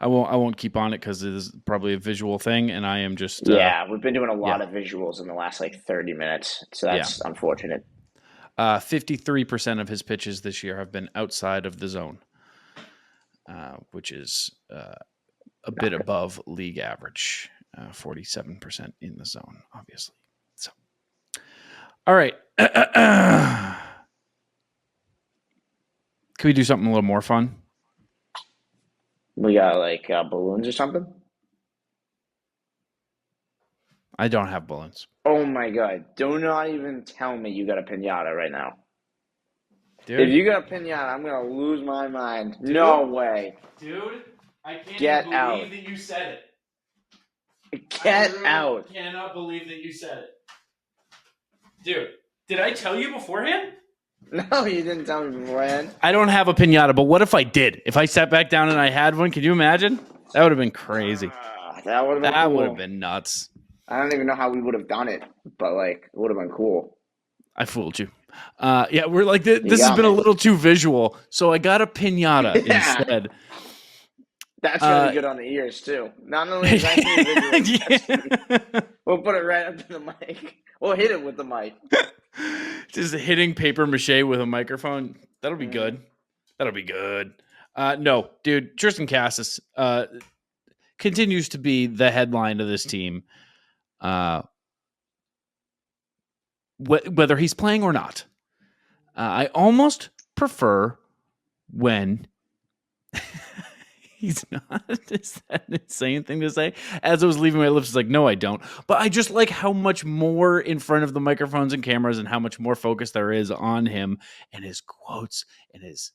I won't keep on it because it is probably a visual thing, and I am just we've been doing a lot of visuals in the last 30 minutes, so that's unfortunate. 53% of his pitches this year have been outside of the zone, which is a bit above league average. 47% in the zone, obviously. So, all right. Can we do something a little more fun? We got balloons or something? I don't have balloons. Oh my God. Do not even tell me you got a piñata right now. Dude. If you got a piñata, I'm going to lose my mind. Dude, no way. Dude, I can't believe that you said it. Get out. I cannot believe that you said it. Dude, did I tell you beforehand? No, you didn't tell me beforehand. I don't have a piñata, but what if I did? If I sat back down and I had one, could you imagine? That would have been crazy. That would have been cool. That would have been nuts. I don't even know how we would have done it, but it would have been cool. I fooled you. We're like, this has been a little too visual, so I got a piñata instead. That's going to be good on the ears, too. Not only is that visual, we'll put it right up to the mic. We'll hit it with the mic. Just hitting paper mache with a microphone. That'll be good. That'll be good. No, dude, Triston Casas continues to be the headline of this team. Whether he's playing or not. I almost prefer when he's not. Is that an insane thing to say? As I was leaving my lips, it's like, no, I don't. But I just like how much more in front of the microphones and cameras and how much more focus there is on him and his quotes and his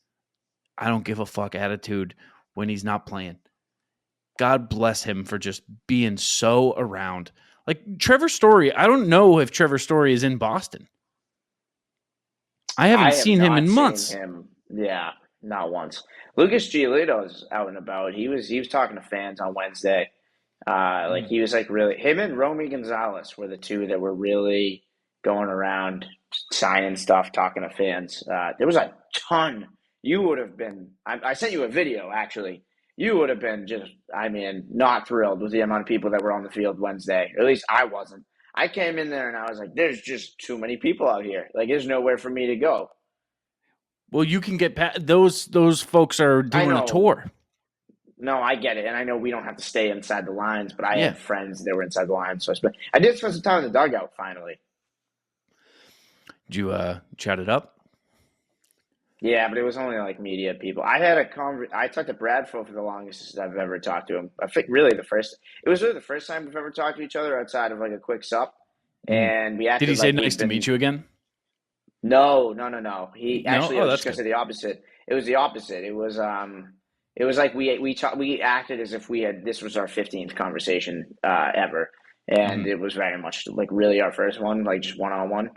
I don't give a fuck attitude when he's not playing. God bless him for just being so around. Like Trevor Story, I don't know if Trevor Story is in Boston. I haven't seen him in months. Yeah, not once. Lucas Giolito's out and about. He was talking to fans on Wednesday. He was really him and Romy Gonzalez were the two that were really going around signing stuff, talking to fans. There was a ton. You would have been. I sent you a video actually. you would have been not thrilled with the amount of people that were on the field Wednesday. At least I wasn't. I came in there and I was like, there's just too many people out here. Like, there's nowhere for me to go. Well, you can get past those folks are doing a tour. No, I get it. And I know we don't have to stay inside the lines, but I had friends that were inside the lines. So I did spend some time in the dugout finally. Did you chat it up? Yeah, but it was only like media people. I had I talked to Bradford for the longest I've ever talked to him. I think it was really the first time we've ever talked to each other outside of like a quick sup. And we acted. Did he say nice to meet you again? No. He actually, I was just gonna say the opposite. It was the opposite. It was like we acted as if this was our 15th conversation ever, and it was very much like really our first one, like just one-on-one.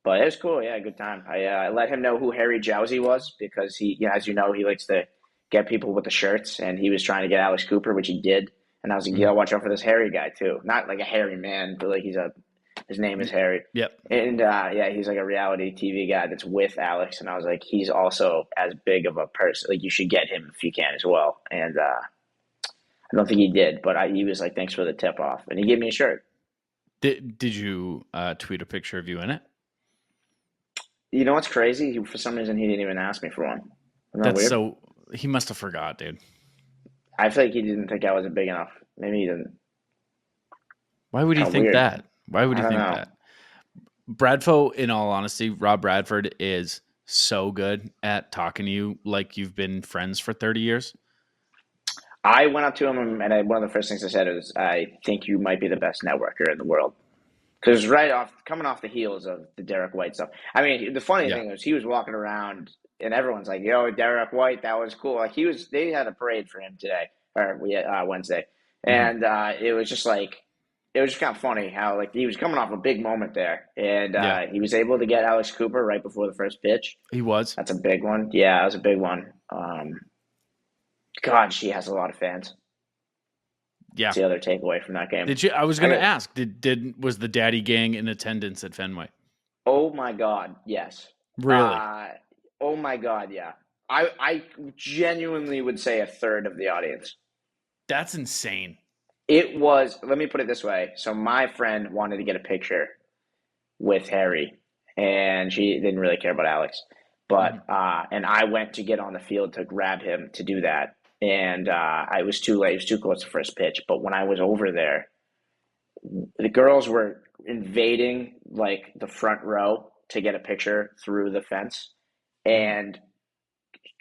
But it was cool. Yeah, good time. I let him know who Harry Jowsey was because he, as you know, he likes to get people with the shirts, and he was trying to get Alex Cooper, which he did. And I was like, you gotta watch out for this Harry guy too. Not like a hairy man, but like his name is Harry. Yep. And he's like a reality TV guy that's with Alex, and I was like, he's also as big of a person. Like, you should get him if you can as well. And I don't think he did, but he was like, thanks for the tip off, and he gave me a shirt. Did you tweet a picture of you in it? You know what's crazy? For some reason, he didn't even ask me for one. That's weird? So he must have forgot, dude. I feel like he didn't think I was big enough. Maybe he didn't. Why would he think that? Why would he think that? Bradfo, in all honesty, Rob Bradford is so good at talking to you like you've been friends for 30 years. I went up to him, and one of the first things I said was, I think you might be the best networker in the world. Because coming off the heels of the Derek White stuff. I mean, the funny thing was he was walking around and everyone's like, yo, Derek White, that was cool. Like they had a parade for him Wednesday. And it was just kind of funny how like he was coming off a big moment there. And he was able to get Alex Cooper right before the first pitch. He was. That's a big one. Yeah, that was a big one. God, she has a lot of fans. Yeah, that's the other takeaway from that game. I was going to ask. Was the Daddy Gang in attendance at Fenway? Oh my God, yes. Really? Oh my God, yeah. I genuinely would say a third of the audience. That's insane. It was. Let me put it this way. So my friend wanted to get a picture with Harry, and she didn't really care about Alex, but and I went to get on the field to grab him to do that. And it was too late. It was too close to first pitch. But when I was over there, the girls were invading like the front row to get a picture through the fence. And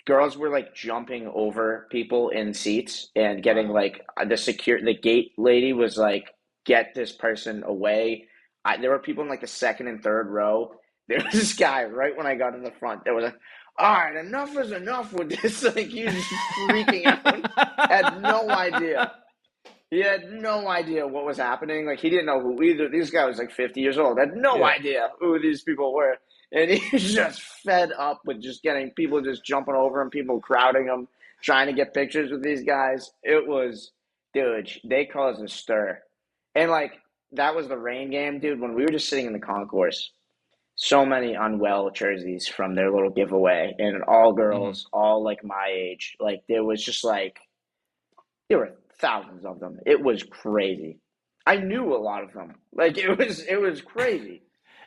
girls were like jumping over people in seats and getting like the gate lady was like, get this person away. There were people in like the second and third row. There was this guy right when I got in the front. There was a all right, enough is enough with this. Like, he was just freaking out. Had no idea. He had no idea what was happening. Like, he didn't know who either. This guy was like 50 years old. Had no idea who these people were. And he was just fed up with just getting people just jumping over him, people crowding him, trying to get pictures with these guys. It was, dude, they caused a stir. And, like, that was the rain game, dude. When we were just sitting in the concourse, so many unwell jerseys from their little giveaway, and all girls, all like my age. Like, there was just like, there were thousands of them. It was crazy. I knew a lot of them. Like, it was crazy.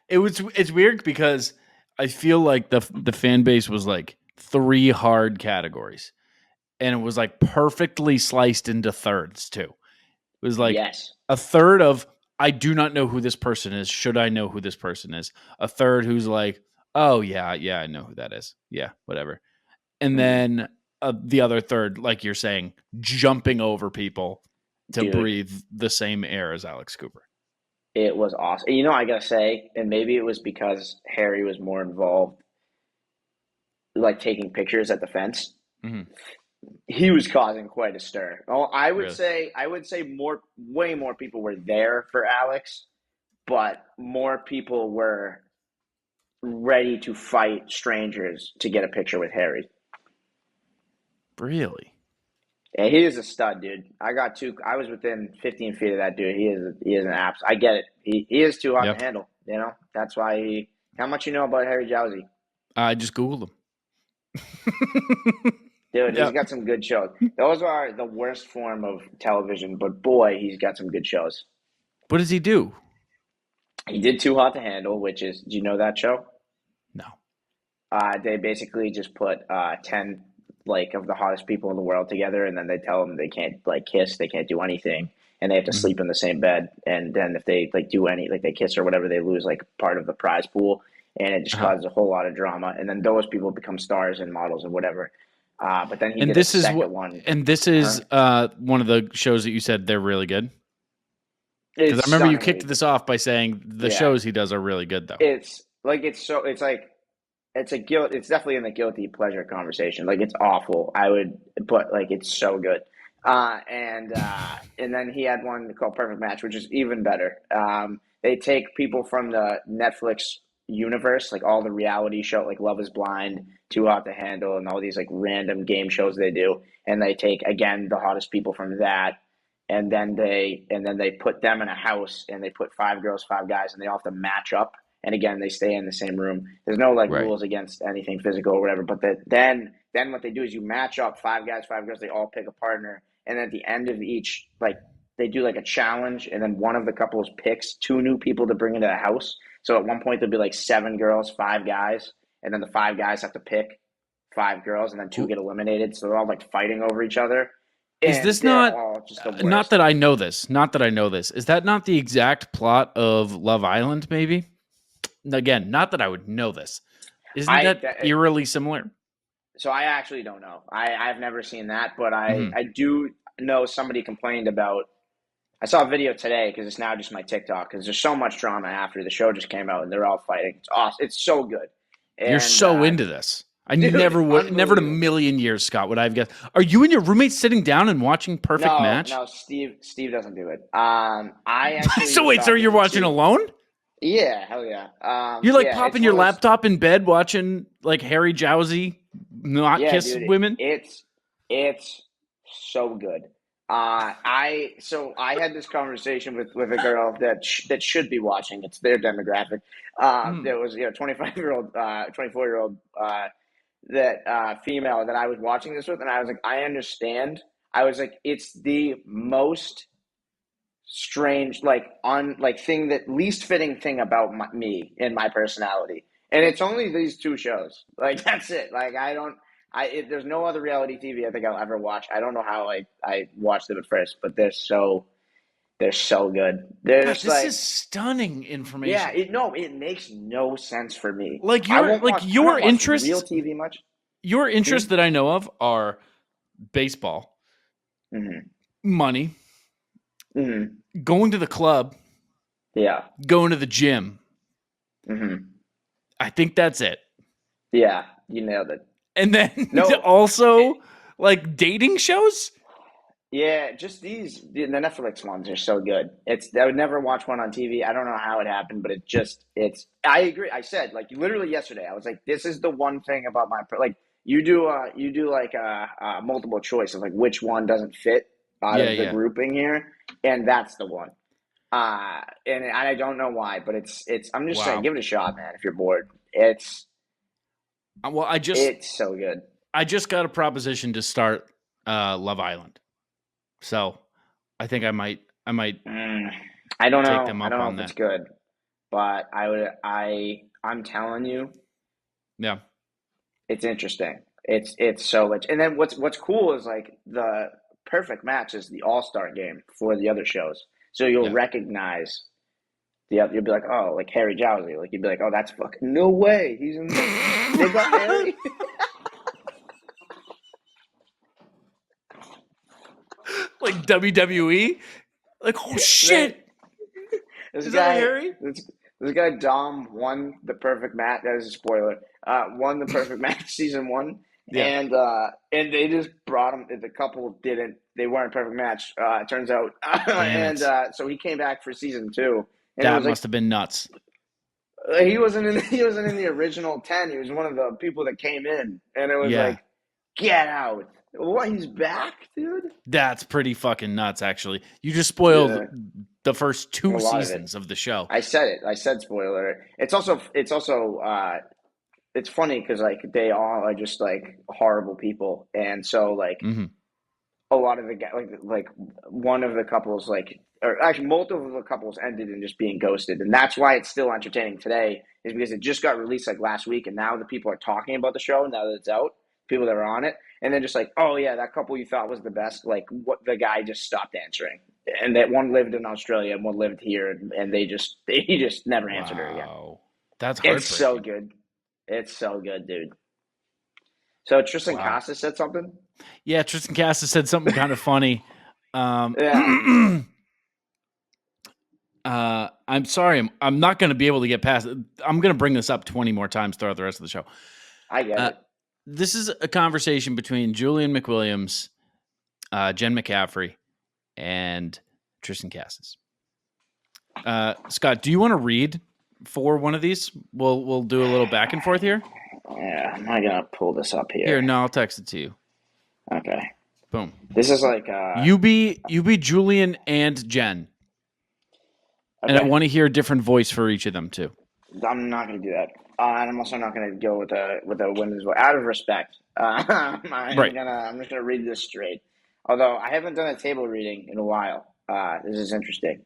It's weird because I feel like the fan base was like 3 hard categories, and it was like perfectly sliced into thirds too. It was like a third of, I do not know who this person is. Should I know who this person is? A third who's like, oh, yeah, I know who that is. Yeah, whatever. And then the other third, like you're saying, jumping over people to breathe the same air as Alex Cooper. It was awesome. You know, I got to say, and maybe it was because Harry was more involved, like taking pictures at the fence. He was causing quite a stir. Oh, I would say way more people were there for Alex, but more people were ready to fight strangers to get a picture with Harry. Really? Yeah, he is a stud, dude. I was within 15 feet of that dude. He is an apps. I get it. He is too hard to handle. You know, that's why how much you know about Harry Jowsey? I just Googled him. Dude, he's got some good shows. Those are the worst form of television, but boy, he's got some good shows. What does he do? He did Too Hot to Handle, which is, do you know that show? No. They basically just put 10 like of the hottest people in the world together, and then they tell them they can't like kiss, they can't do anything, and they have to sleep in the same bed. And then if they like do any, like they kiss or whatever, they lose like part of the prize pool, and it just causes a whole lot of drama. And then those people become stars and models and whatever. But then he did a second one. And this is one of the shows that you said they're really good. Because I remember you kicked this off by saying the shows he does are really good, though. It's definitely in the guilty pleasure conversation. Like, it's awful. I would put, like, it's so good. And then he had one called Perfect Match, which is even better. They take people from the Netflix universe, like all the reality show, like Love is Blind, Too Hot to Handle, and all these like random game shows they do. And they take, again, the hottest people from that. And then they put them in a house, and they put 5 girls, 5 guys, and they all have to match up. And again, they stay in the same room. There's no rules against anything physical or whatever. But then what they do is you match up 5 guys, 5 girls. They all pick a partner, and at the end of each, like, they do like a challenge, and then one of the couples picks 2 new people to bring into the house. So at one point there'll be like 7 girls, 5 guys, and then the 5 guys have to pick 5 girls, and then 2 get eliminated. So they're all like fighting over each other. Is this not that I know this? Not that I know this. Is that not the exact plot of Love Island? Maybe. Again, not that I would know this. Isn't that eerily similar? So I actually don't know. I've never seen that, but I do know somebody complained about. I saw a video today because it's now just my TikTok because there's so much drama after the show just came out and they're all fighting. It's awesome. It's so good. And, you're so into this. I never in a million years, Scott, would I have guessed. Are you and your roommate sitting down and watching Perfect Match? No, Steve doesn't do it. I actually. So wait, so you're watching alone? Yeah, hell yeah. You're like popping your laptop in bed watching like Harry Jowsey not kiss women? It's so good. I had this conversation with a girl that should be watching. It's their demographic. There was 25-year-old, 24-year-old that female that I was watching this with, and I was like, I understand. I was like, it's the most strange, thing that least fitting thing about me and my personality, and it's only these 2 shows. Like, that's it. Like, there's no other reality TV I think I'll ever watch. I don't know how I watched them at first, but they're so good. This is stunning information. Yeah, it makes no sense for me. Like your interests, real TV much. Your interests that I know of are baseball, money, going to the club, going to the gym. I think that's it. Yeah, you nailed it. And then also like dating shows. Yeah, just the Netflix ones are so good. I would never watch one on TV. I don't know how it happened, but I agree. I said, like, literally yesterday, I was like, this is the one thing about like you do like a multiple choice of like which one doesn't fit out of the grouping here, and that's the one. And I don't know why, but it's I'm just saying, give it a shot, man. If you're bored, it's so good. I just got a proposition to start Love Island. So I think I might. I don't know. Take them up I don't know on if that. it's good, but I'm telling you, yeah, it's interesting. It's so much. And then what's cool is like the Perfect Match is the all-star game for the other shows, so you'll recognize the other. You'll be like, oh, like Harry Jowsey. Like, you'd be like, oh, that's fucking no way. He's in. They got Harry. Like WWE, like, oh shit! This Is guy that Harry? This guy Dom won the Perfect Match. That is a spoiler. Won the Perfect Match season 1, and they just brought him. The couple didn't. They weren't Perfect Match. It turns out, so he came back for season 2. And that must have been nuts. He wasn't in the original 10. He was one of the people that came in, and it was like, get out. What? He's back, dude? That's pretty fucking nuts, actually. You just spoiled the first 2 seasons of the show. I said it. I said spoiler. It's also it's funny because like they all are just like horrible people, and so like a lot of the guys, like one of the couples, like, or actually multiple of the couples ended in just being ghosted, and that's why it's still entertaining today, is because it just got released like last week, and now the people are talking about the show now that it's out, people that are on it, and they're just like, oh yeah, that couple you thought was the best, like what the guy just stopped answering, and that one lived in Australia and one lived here, and he just never answered her again. That's heartbreaking. It's so good. It's so good, dude. So Triston Casas said something? Yeah, Triston Casas said something kind of funny. I'm sorry. I'm not going to be able to get past it. I'm going to bring this up 20 more times throughout the rest of the show. I get it. This is a conversation between Julian McWilliams, Jen McCaffrey, and Triston Casas. Scott, do you want to read for one of these? We'll do a little back and forth here. Yeah, am I gonna pull this up here? Here, no, I'll text it to you. Okay. Boom. This is like you be Julian and Jen, and I want to hear a different voice for each of them too. I'm not gonna do that, and I'm also not gonna go with a women's voice out of respect. I'm just gonna read this straight. Although I haven't done a table reading in a while. This is interesting.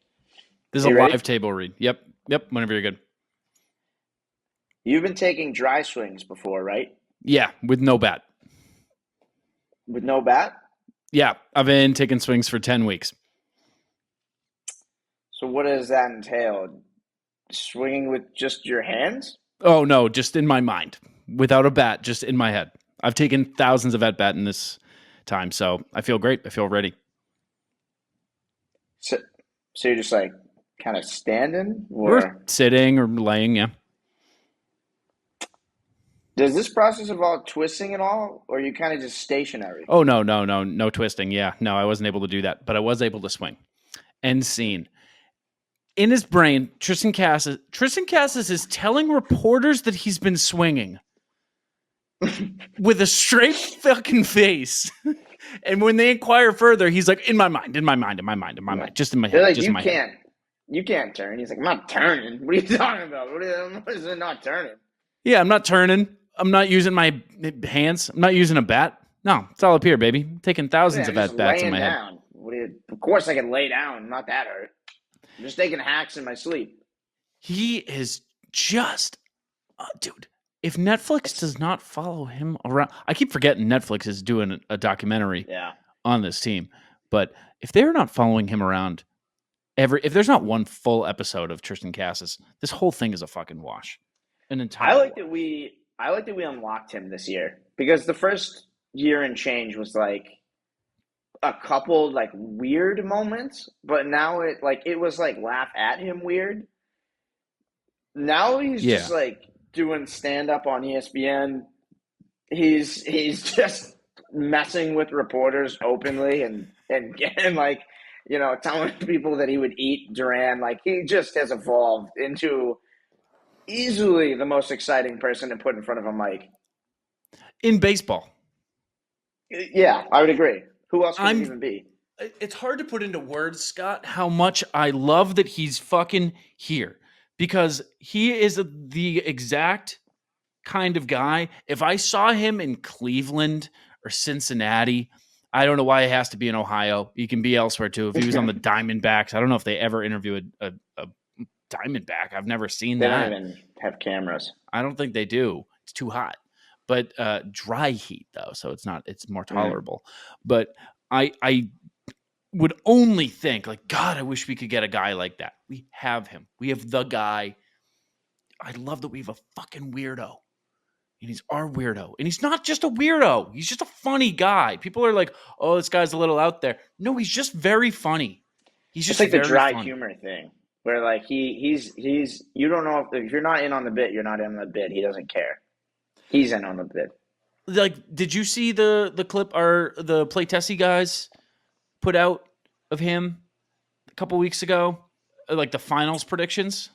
This is a live table read. Yep. Whenever you're good. You've been taking dry swings before, right? Yeah, with no bat. With no bat? Yeah, I've been taking swings for 10 weeks. So what does that entail? Swinging with just your hands? Oh, no, just in my mind. Without a bat, just in my head. I've taken thousands of at-bat in this time, so I feel great. I feel ready. So you're just like kind of standing? Or sitting or laying, yeah. Does this process involve twisting at all, or are you kind of just stationary? Oh, no twisting. Yeah, no, I wasn't able to do that, but I was able to swing. End scene. In his brain, Triston Casas is telling reporters that he's been swinging with a straight fucking face. And when they inquire further, he's like, in my mind, just in my head, like, just in my head. You can't turn. He's like, I'm not turning. What are you talking about? What is it not turning? Yeah, I'm not turning. I'm not using my hands. I'm not using a bat. No, it's all up here, baby. I'm taking thousands of at-bats in my head. Of course I can lay down. Not that hurt. I'm just taking hacks in my sleep. He is just... dude, if Netflix does not follow him around... I keep forgetting Netflix is doing a documentary on this team. But if they're not following him around... If there's not one full episode of Triston Casas, this whole thing is a fucking wash. An entire I like that we unlocked him this year, because the first year and change was like a couple like weird moments, but now it was like laugh at him weird. Now he's just like doing stand up on ESPN. He's just messing with reporters openly and like, you know, telling people that he would eat Duran. Like, he just has evolved into easily the most exciting person to put in front of a mic in baseball. Yeah, I would agree. Who else could it even be? It's hard to put into words, Scott, how much I love that he's fucking here, because he is the exact kind of guy. If I saw him in Cleveland or Cincinnati, I don't know why it has to be in Ohio. He can be elsewhere too. If he was on the Diamondbacks, I don't know if they ever interviewed a Diamondback. I've never seen that. They don't even have cameras. I don't think they do. It's too hot. But dry heat though, so it's more tolerable. But I would only think, like, God, I wish we could get a guy like that. We have him. We have the guy. I love that we have a fucking weirdo. And he's our weirdo. And he's not just a weirdo. He's just a funny guy. People are like, oh, this guy's a little out there. No, he's just very funny. He's just like the dry funny. Humor thing. Where like he's you don't know if you're not in on the bit, you're not in on the bit. He doesn't care. He's in on the bit. Like, did you see the clip the Play Tessie guys put out of him a couple weeks ago? Like the finals predictions?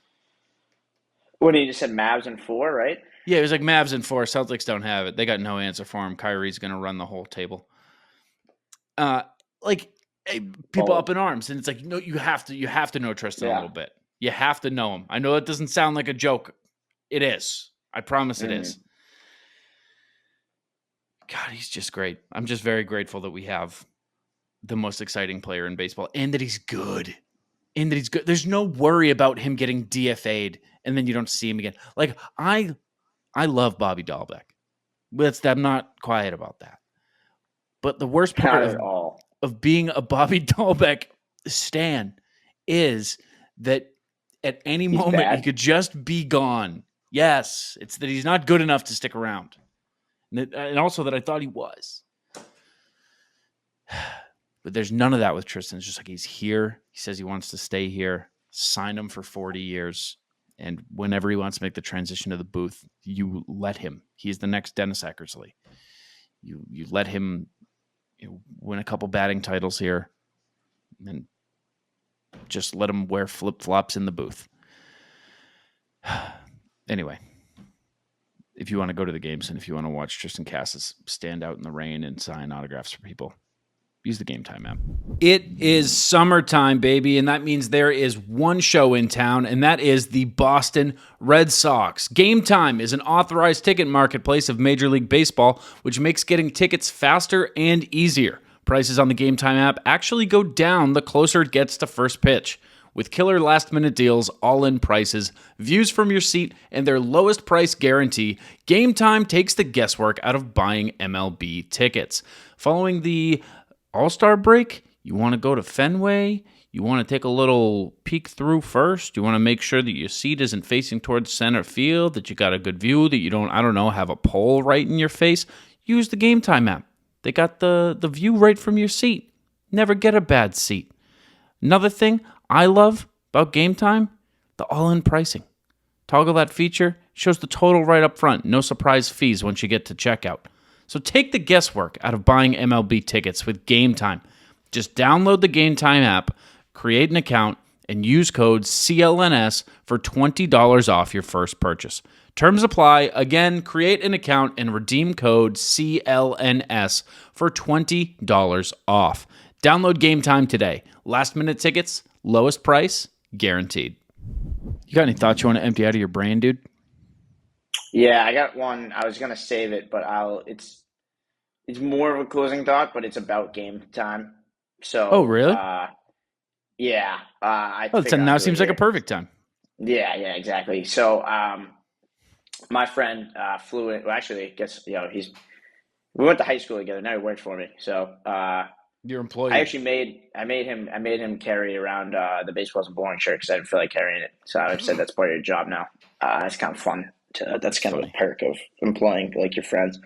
When he just said Mavs in 4, right? Yeah, it was like Mavs in 4. Celtics don't have it. They got no answer for him. Kyrie's going to run the whole table. People up in arms, and it's like, no, you have to know Triston a little bit. You have to know him. I know it doesn't sound like a joke. It is. I promise it is. God, he's just great. I'm just very grateful that we have the most exciting player in baseball and that he's good. There's no worry about him getting DFA'd and then you don't see him again. Like, I love Bobby Dahlbeck. I'm not quiet about that. But the worst part of being a Bobby Dahlbeck stan is that at any moment he could just be gone. Yes, it's that he's not good enough to stick around. And also that I thought he was. But there's none of that with Triston. It's just like he's here. He says he wants to stay here. Sign him for 40 years. And whenever he wants to make the transition to the booth, you let him. He's the next Dennis Eckersley. You let him win a couple batting titles here and just let him wear flip-flops in the booth. Anyway, if you want to go to the games and if you want to watch Triston Casas stand out in the rain and sign autographs for people, use the Game Time app. It is summertime, baby, and that means there is one show in town, and that is the Boston Red Sox. Game Time is an authorized ticket marketplace of Major League Baseball, which makes getting tickets faster and easier. Prices on the Game Time app actually go down the closer it gets to first pitch. With killer last-minute deals, all-in prices, views from your seat, and their lowest price guarantee, Game Time takes the guesswork out of buying MLB tickets. Following the All-Star break, you want to go to Fenway, you want to take a little peek through first, you want to make sure that your seat isn't facing towards center field, that you got a good view, that you don't, have a pole right in your face, use the Game Time app. They got the view right from your seat. Never get a bad seat. Another thing I love about Game Time, the all-in pricing. Toggle that feature, shows the total right up front, no surprise fees once you get to checkout. So take the guesswork out of buying MLB tickets with Game Time. Just download the Game Time app, create an account, and use code CLNS for $20 off your first purchase. Terms apply. Again, create an account and redeem code CLNS for $20 off. Download Game Time today. Last minute tickets, lowest price, guaranteed. You got any thoughts you want to empty out of your brain, dude? Yeah, I got one. I was gonna save it, but it's more of a closing thought, but it's about Game Time. So, oh really? Yeah. Now seems like a perfect time. Yeah, exactly. So, my friend flew in. Well, actually, I guess we went to high school together. Now he works for me. So, your employee. I made him carry around the Baseballs and Boring shirt because I didn't feel like carrying it. So I've said that's part of your job now. It's kind of fun. That's kind of a perk of employing like your friends.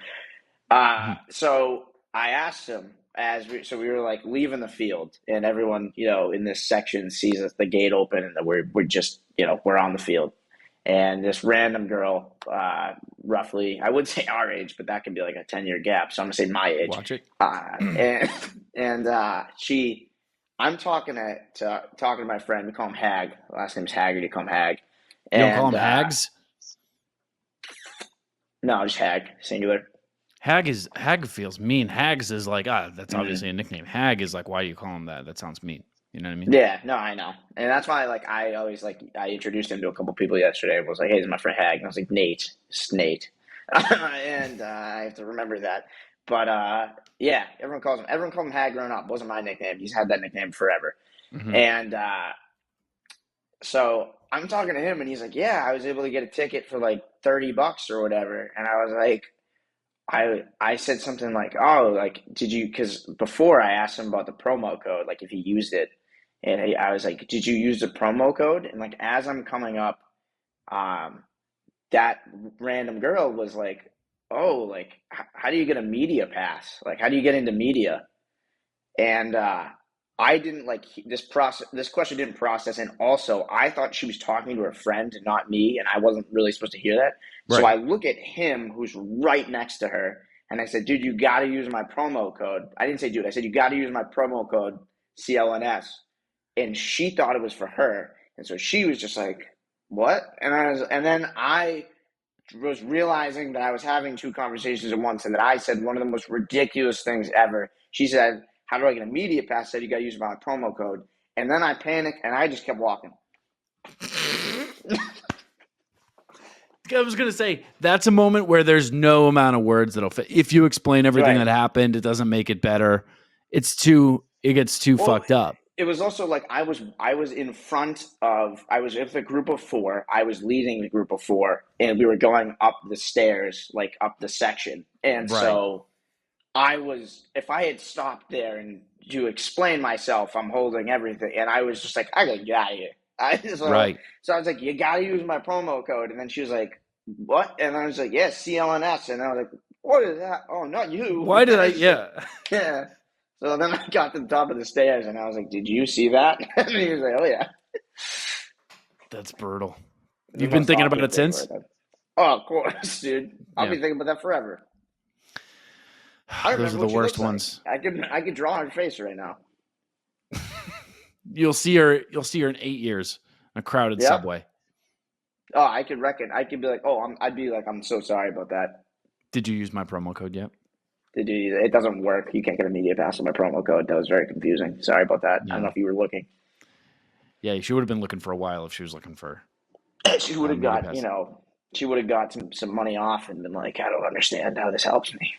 So I asked him we were like leaving the field, and everyone in this section sees us, the gate open, and that we're just we're on the field. And this random girl, roughly, I would say our age, but that could be like a 10-year gap. So I'm gonna say my age. Watch it. I'm talking to my friend. We call him Hag. Last name's Haggerty. Call him Hag. You don't call him Hags? No, just Hag, singular. Hag feels mean. Hags is like, that's obviously a nickname. Hag is like, why do you call him that? That sounds mean. You know what I mean? Yeah, no, I know. And that's why I always I introduced him to a couple people yesterday. I was like, hey, this is my friend Hag. And I was like, Nate. It's Nate. And I have to remember that. But yeah, everyone called him Hag growing up. It wasn't my nickname. He's had that nickname forever. Mm-hmm. And so I'm talking to him, and he's like, yeah, I was able to get a ticket for like $30 or whatever. And I was like, I said something like, oh, like, did you, because before I asked him about the promo code, like if he used it, and I was like, did you use the promo code? And like, as I'm coming up, that random girl was like, oh, like, how do you get a media pass? Like, how do you get into media? And I didn't this question didn't process. And also I thought she was talking to her friend and not me. And I wasn't really supposed to hear that. Right. So I look at him who's right next to her. And I said, dude, you got to use my promo code. I didn't say, dude, I said, you got to use my promo code CLNS. And she thought it was for her. And so she was just like, what? And then I was realizing that I was having two conversations at once and that I said one of the most ridiculous things ever. She said, how do I get a media pass? I said, you got to use my promo code. And then I panicked and I just kept walking. I was going to say, that's a moment where there's no amount of words that'll fit. If you explain everything that happened, it doesn't make it better. It gets too fucked up. It was also like I was in front of, I was with a group of 4. I was leading the group of 4, and we were going up the stairs, like up the section. And so if I had stopped there and to explain myself, I'm holding everything. And I was just like, I gotta get out of here. So I was like, you gotta use my promo code. And then she was like, what? And I was like, yeah, CLNS. And I was like, what is that? Oh, not you. Why did I? Yeah. Yeah. So then I got to the top of the stairs and I was like, did you see that? And he was like, oh, yeah. That's brutal. You've been thinking about it since? Oh, of course, dude. I'll be thinking about that forever. Those are the worst ones. Like. I could draw her face right now. You'll see her in 8 years. A crowded subway. Oh, I could be like, I'd be like, I'm so sorry about that. Did you use my promo code yet? It doesn't work. You can't get a media pass on my promo code. That was very confusing. Sorry about that. Yeah. I don't know if you were looking. Yeah, she would have been looking for a while if she was looking for. She would have got, she would have got some money off and been like, I don't understand how this helps me.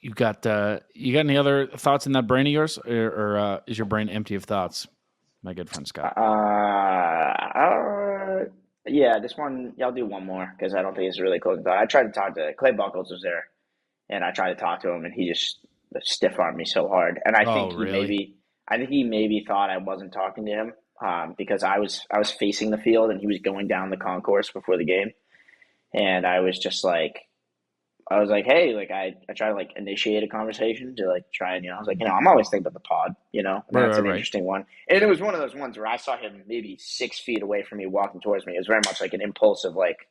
You got any other thoughts in that brain of yours, or is your brain empty of thoughts, my good friend Scott? Yeah, this one, I'll do one more because I don't think it's really close to that. I tried to talk to Clay Buchholz was there, and I tried to talk to him, and he just stiff-armed me so hard. And I think he maybe thought I wasn't talking to him because I was facing the field, and he was going down the concourse before the game, and I was just like, hey, like I try to like initiate a conversation to like try and, I was like, I'm always thinking about the pod, and that's an interesting one. And it was one of those ones where I saw him maybe 6 feet away from me walking towards me. It was very much like an impulsive, like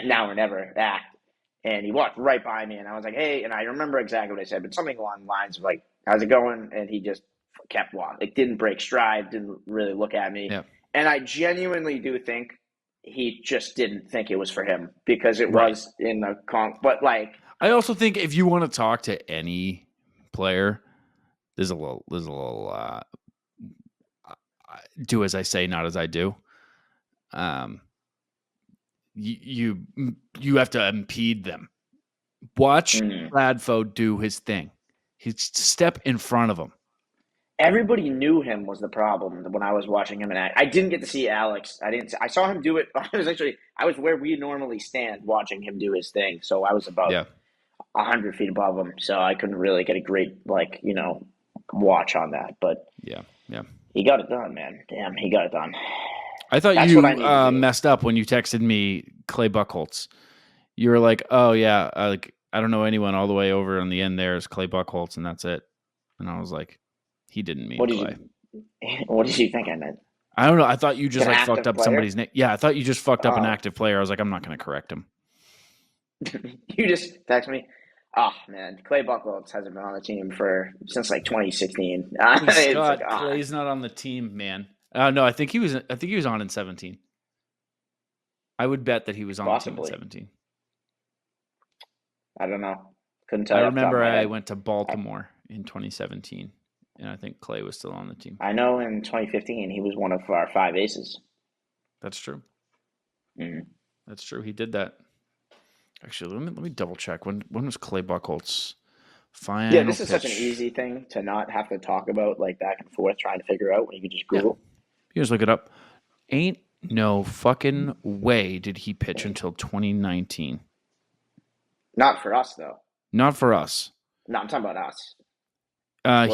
now or never act. And he walked right by me and I was like, hey, and I remember exactly what I said, but something along the lines of like, how's it going? And he just kept walking. Like didn't break stride, didn't really look at me. Yeah. And I genuinely do think he just didn't think it was for him because it was in the but like I also think if you want to talk to any player, there's a little do as I say, not as I do. You have to impede them. Watch Bradfo do his thing. He step in front of him. Everybody knew him was the problem when I was watching him, and I didn't get to see Alex. I saw him do it. I was where we normally stand watching him do his thing, so I was about 100 feet above him, so I couldn't really get a great watch on that. But yeah, he got it done, man. Damn, he got it done. I thought you messed up when you texted me Clay Buchholz. You were like, "Oh yeah, I don't know anyone all the way over on the end. There is Clay Buchholz, and that's it." And I was like. He didn't mean Clay. What did you think I meant? I don't know. I thought you just fucked up somebody's name. Yeah, I thought you just fucked up an active player. I was like, I'm not going to correct him. You just text me. Oh man, Clay Buchholz hasn't been on the team since like 2016. Scott, Clay's not on the team, man. No, I think he was on in 17. I would bet that he was on the team in 17. I don't know. Couldn't tell. I remember I went to Baltimore in 2017. And I think Clay was still on the team. I know in 2015 he was one of our 5 aces. That's true. Mm-hmm. That's true. He did that. Actually, let me double check. When was Clay Buchholz final? Yeah, this is such an easy thing to not have to talk about like back and forth trying to figure out when you can just Google. Yeah. You just look it up. Ain't no fucking way did he pitch until 2019. Not for us though. Not for us. No, I'm talking about us.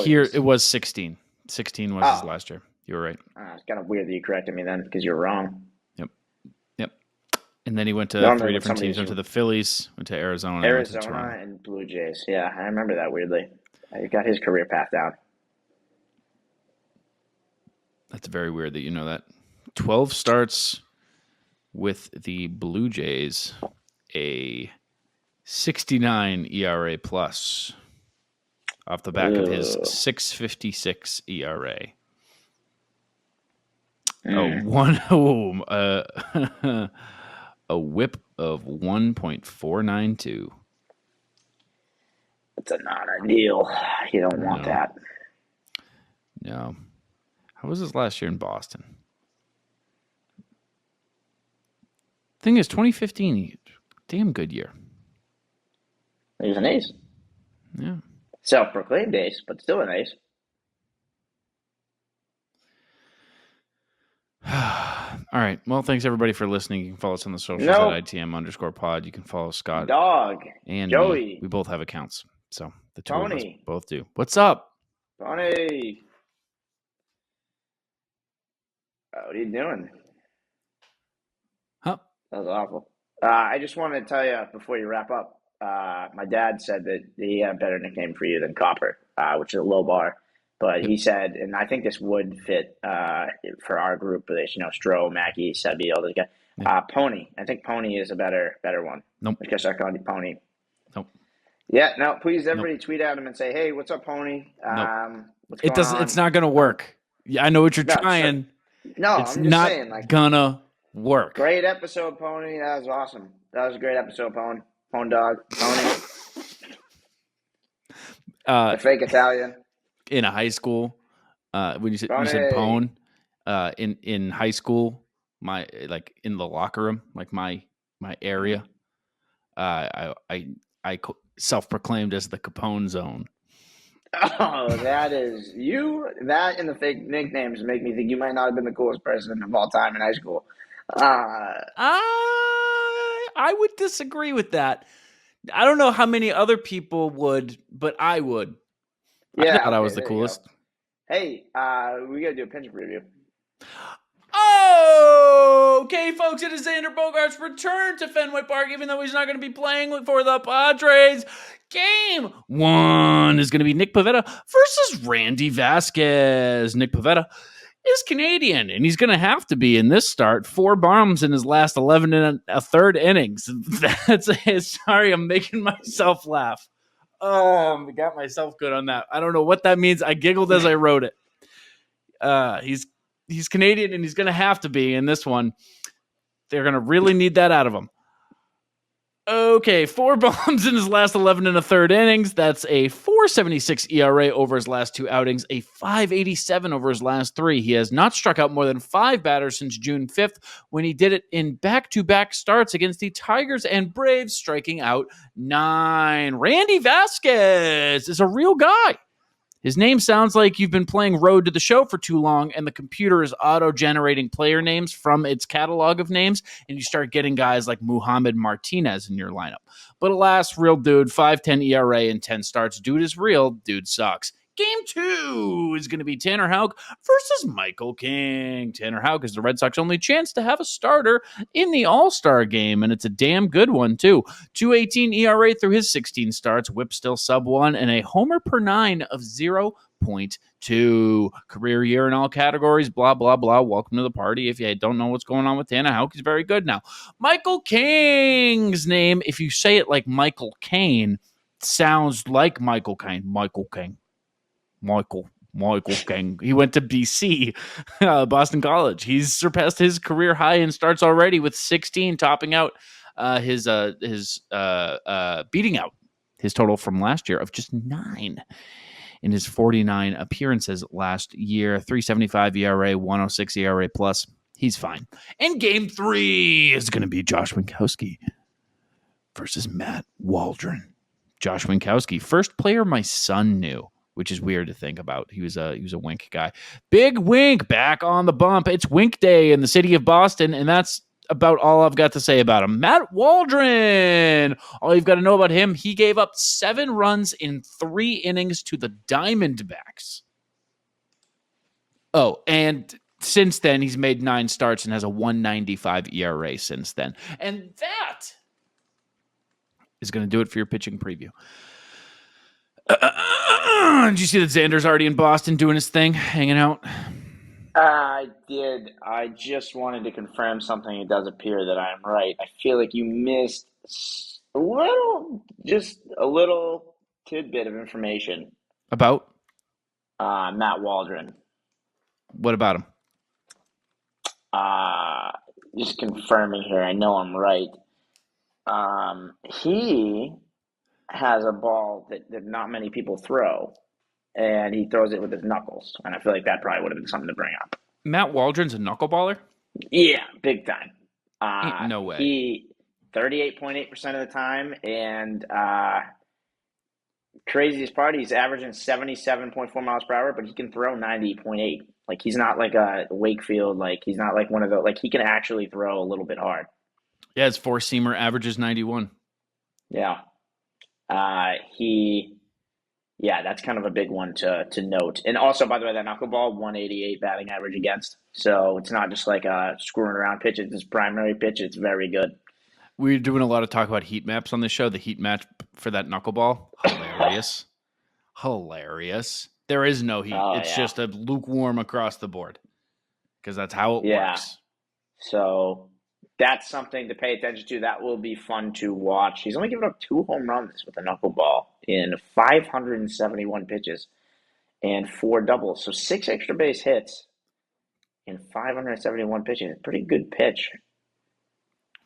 Here it was 16. 16 was his last year. You were right. It's kind of weird that you corrected me then because you're wrong. Yep. And then he went to 3 different teams. Went to the Phillies, went to Arizona, and Blue Jays. Yeah, I remember that weirdly. He got his career path down. That's very weird that you know that. 12 starts with the Blue Jays, a 69 ERA plus. Off the back of his 6.56 ERA. A whip of 1.492. It's not ideal. You don't want that. No. How was his last year in Boston? Thing is, 2015, damn good year. He was an ace. Yeah. Self-proclaimed ace, but still an ace. All right. Well, thanks everybody for listening. You can follow us on the socials at ITM_pod. You can follow Scott Dog. and Joey. me. We both have accounts. So the two Tony. of us both do. What's up? Tony. What are you doing? Huh? That was awful. I just wanted to tell you before you wrap up, my dad said that he had a better nickname for you than Copper, which is a low bar. But he said, and I think this would fit for our group, Stro, Mackey, Sebi, all those guys. Pony. I think Pony is a better one. Nope. I guess I call you Pony. Nope. Yeah, no, please everybody tweet at him and say, hey, what's up, Pony? Nope. What's going on? It's not going to work. Yeah, I know what you're trying. No, it's I'm just not saying, gonna work. Great episode, Pony. That was awesome. That was a great episode, Pony. Pone dog. Pony. The fake Italian. In a high school, when you said pone, in high school, in the locker room, like my area, I self-proclaimed as the Capone zone. Oh, that is you. That and the fake nicknames make me think you might not have been the coolest person of all time in high school. I would disagree with that. I don't know how many other people would, but I would. Yeah, I thought I was the coolest. Hey, we got to do a pitch preview. Okay, folks, it is Xander Bogaerts' return to Fenway Park, even though he's not going to be playing for the Padres. Game 1 is going to be Nick Pivetta versus Randy Vasquez. Nick Pivetta is Canadian, and he's going to have to be in this start. 4 bombs in his last 11 and a third innings. Sorry, I'm making myself laugh. I got myself good on that. I don't know what that means. I giggled as I wrote it. He's Canadian, and he's going to have to be in this one. They're going to really need that out of him. Okay, 4 bombs in his last 11 and a third innings. That's a 4.76 ERA over his last 2 outings, a 5.87 over his last 3. He has not struck out more than 5 batters since June 5th when he did it in back-to-back starts against the Tigers and Braves, striking out 9. Randy Vasquez is a real guy. His name sounds like you've been playing Road to the Show for too long, and the computer is auto-generating player names from its catalog of names, and you start getting guys like Muhammad Martinez in your lineup. But alas, real dude, 5.10 ERA and 10 starts. Dude is real. Dude sucks. Game 2 is going to be Tanner Houck versus Michael King. Tanner Houck is the Red Sox only chance to have a starter in the All-Star game, and it's a damn good one, too. 2.18 ERA through his 16 starts, whip still sub-1, and a homer per 9 of 0.2. Career year in all categories, blah, blah, blah. Welcome to the party. If you don't know what's going on with Tanner Houck, he's very good now. Michael King's name, if you say it like Michael Caine, sounds like Michael Caine. Michael King. Michael King. He went to BC, Boston College. He's surpassed his career high in starts already with 16, topping out his beating out his total from last year of just 9 in his 49 appearances last year. 3.75 ERA, 1.06 ERA plus. He's fine. And game 3 is going to be Josh Winkowski versus Matt Waldron. Josh Winkowski, first player my son knew, which is weird to think about. He was a Wink guy. Big Wink back on the bump. It's Wink Day in the city of Boston, and that's about all I've got to say about him. Matt Waldron. All you've got to know about him, he gave up 7 runs in 3 innings to the Diamondbacks. Oh, and since then, he's made 9 starts and has a 1.95 ERA since then. And that is going to do it for your pitching preview. Did you see that Xander's already in Boston doing his thing, hanging out? I did. I just wanted to confirm something. It does appear that I am right. I feel like you missed a little tidbit of information About? Matt Waldron. What about him? Just confirming here. I know I'm right. He has a ball that not many people throw, and he throws it with his knuckles. And I feel like that probably would have been something to bring up. Matt Waldron's a knuckleballer? Yeah, big time. Ain't no way. He 38.8% of the time, and craziest part, he's averaging 77.4 miles per hour, but he can throw 90.8. Like, he's not like a Wakefield. Like, he's not like one of the, like, he can actually throw a little bit hard. Yeah, his four-seamer averages 91. Yeah. That's kind of a big one to note. And also, by the way, that knuckleball, 188 batting average against. So it's not just like a screwing around pitch. It's his primary pitch. It's very good. We're doing a lot of talk about heat maps on this show. The heat map for that knuckleball, hilarious. Hilarious. There is no heat. It's just a lukewarm across the board because that's how it works. So that's something to pay attention to. That will be fun to watch. He's only given up 2 home runs with a knuckleball in 571 pitches and 4 doubles. So 6 extra base hits in 571 pitches. Pretty good pitch.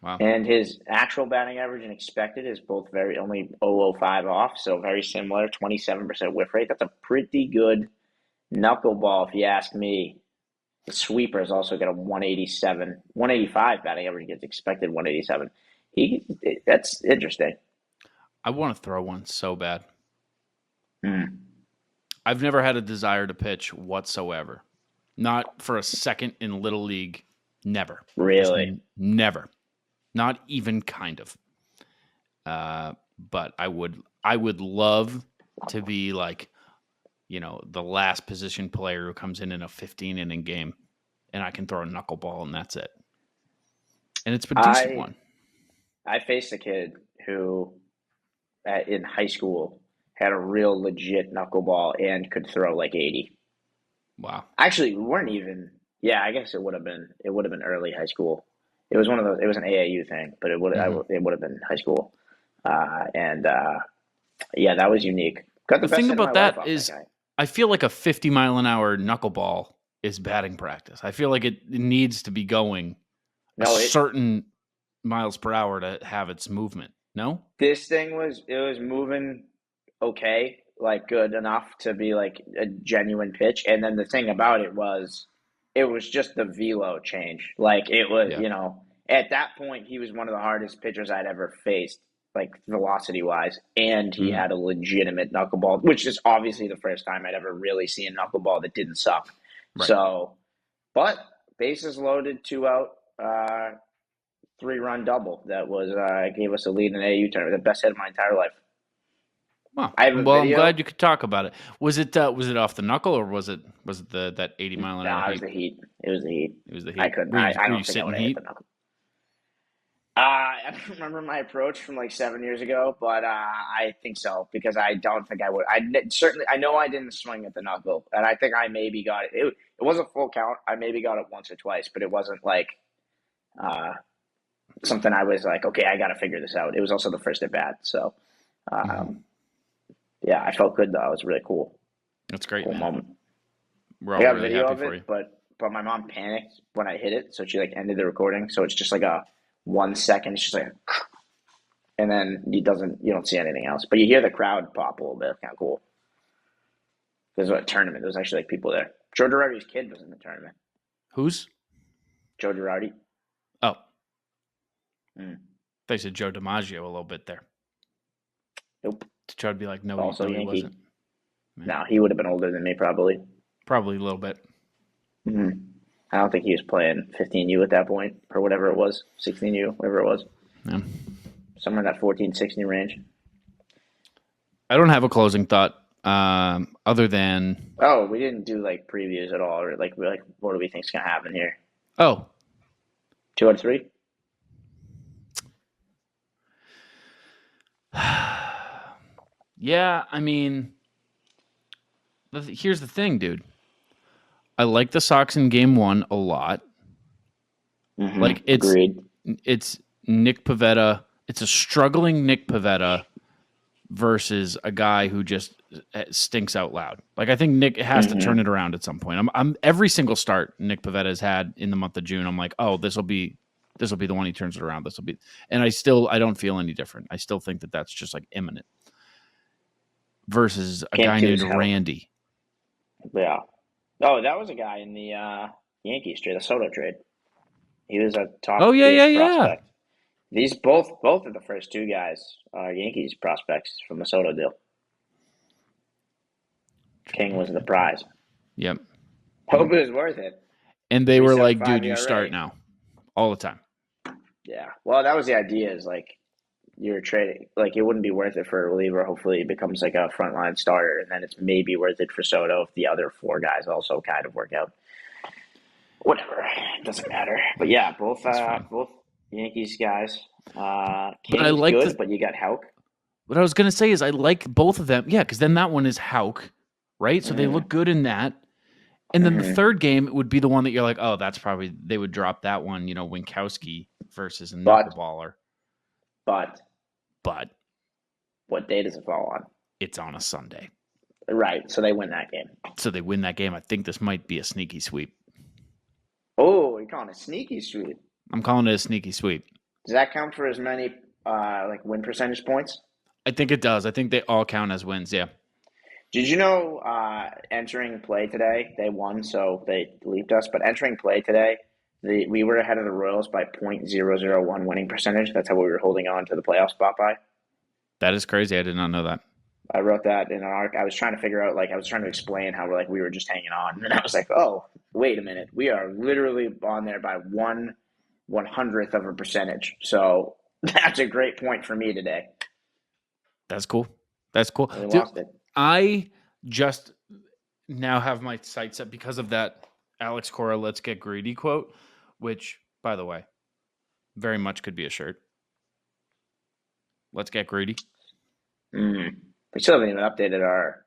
Wow. And his actual batting average and expected is both only 0.005 off, so very similar, 27% whiff rate. That's a pretty good knuckleball, if you ask me. The sweeper has also got a 185 batting average. Gets expected 187. That's interesting. I want to throw one so bad. I've never had a desire to pitch whatsoever. Not for a second in Little League. Never. Really? Never. Not even kind of. But I would love to be like, the last position player who comes in a 15-inning game, and I can throw a knuckleball, and that's it. And it's been decent one. I faced a kid who, in high school, had a real legit knuckleball and could throw like 80. Wow. Actually, we weren't even. Yeah, I guess it would have been early high school. It was one of those. It was an AAU thing, but it would have been high school. That was unique. Got the thing about that is, I feel like a 50-mile-an-hour knuckleball is batting practice. I feel like it needs to be going certain miles per hour to have its movement. No? This thing was moving okay, like good enough to be like a genuine pitch. And then the thing about it was just the velo change. Like it was, at that point he was one of the hardest pitchers I'd ever faced, like velocity wise. And he had a legitimate knuckleball, which is obviously the first time I'd ever really seen a knuckleball that didn't suck. Right. So, but bases loaded, 2 out, 3-run double. That was gave us a lead in an AAU tournament. The best hit of my entire life. Wow. I'm glad you could talk about it. Was it off the knuckle or was it that 80-mile-an-hour? No, it was the heat. It was the heat. I couldn't. I don't think I would have hit the knuckle. I don't remember my approach from like 7 years ago, but I think so because I don't think I would. I know I didn't swing at the knuckle, and I think I maybe got it. It wasn't full count. I maybe got it once or twice, but it wasn't like something I was like, okay, I got to figure this out. It was also the first at bat, so yeah, I felt good though. It was really cool. That's great. Cool moment. We're all really happy for you. But my mom panicked when I hit it, so she like ended the recording. So it's just like a 1 second. It's just like, and then you don't see anything else, but you hear the crowd pop a little bit. Kind of cool. There's a tournament. There was actually like people there. Joe Girardi's kid was in the tournament. Who's? Joe Girardi. Oh. They said Joe DiMaggio a little bit there. Nope. To try to be like, no, also he wasn't. No, he would have been older than me probably. Probably a little bit. Mm-hmm. I don't think he was playing 15U at that point or whatever it was, 16U, whatever it was. Yeah. Somewhere in that 14, 16 range. I don't have a closing thought other than... Oh, we didn't do like previews at all or like what do we think's going to happen here? Oh. 2 out of 3? Yeah, I mean, here's the thing, dude. I like the Sox in Game 1 a lot. Mm-hmm. Like it's Nick Pivetta. It's a struggling Nick Pivetta versus a guy who just stinks out loud. Like I think Nick has to turn it around at some point. I'm every single start Nick Pivetta has had in the month of June. I'm like, oh, this will be the one he turns it around. And I don't feel any different. I still think that that's just like imminent. Versus a guy named Randy. Yeah. Oh, that was a guy in the Yankees trade, the Soto trade. He was a top Oh, yeah, base yeah, yeah. prospect. These both of the first two guys are Yankees prospects from the Soto deal. King was the prize. Yep. Hope it was worth it. And they were like, 3.75 dude, you ERA. start now. All the time. Yeah. Well, that was the idea, is like you're trading, like it wouldn't be worth it for a reliever. Hopefully it becomes like a frontline starter, and then it's maybe worth it for Soto if the other four guys also kind of work out. Whatever. It doesn't matter. But yeah, both Yankees guys. King's like good, but you got Houck. What I was going to say is I like both of them. Yeah, because then that one is Houck, right? So they look good in that. And then the third game would be the one that you're like, oh, that's probably, they would drop that one, Winkowski versus a knuckleballer. But what day does it fall on? It's on a Sunday. Right, so they win that game. I think this might be a sneaky sweep. Oh, you're calling it a sneaky sweep? I'm calling it a sneaky sweep. Does that count for as many win percentage points? I think it does. I think they all count as wins, yeah. Did you know entering play today, they won, so they leaped us. But entering play today, we were ahead of the Royals by .001 winning percentage. That's how we were holding on to the playoff spot by. That is crazy. I did not know that. I wrote that in an article. I was trying to figure out, I was trying to explain how we were just hanging on. And I was like, oh, wait a minute. We are literally on there by 1/100th of a percentage. So that's a great point for me today. That's cool. We lost it. I just now have my sights set because of that Alex Cora "Let's Get Greedy" quote, which, by the way, very much could be a shirt. Let's get greedy. We still haven't even updated our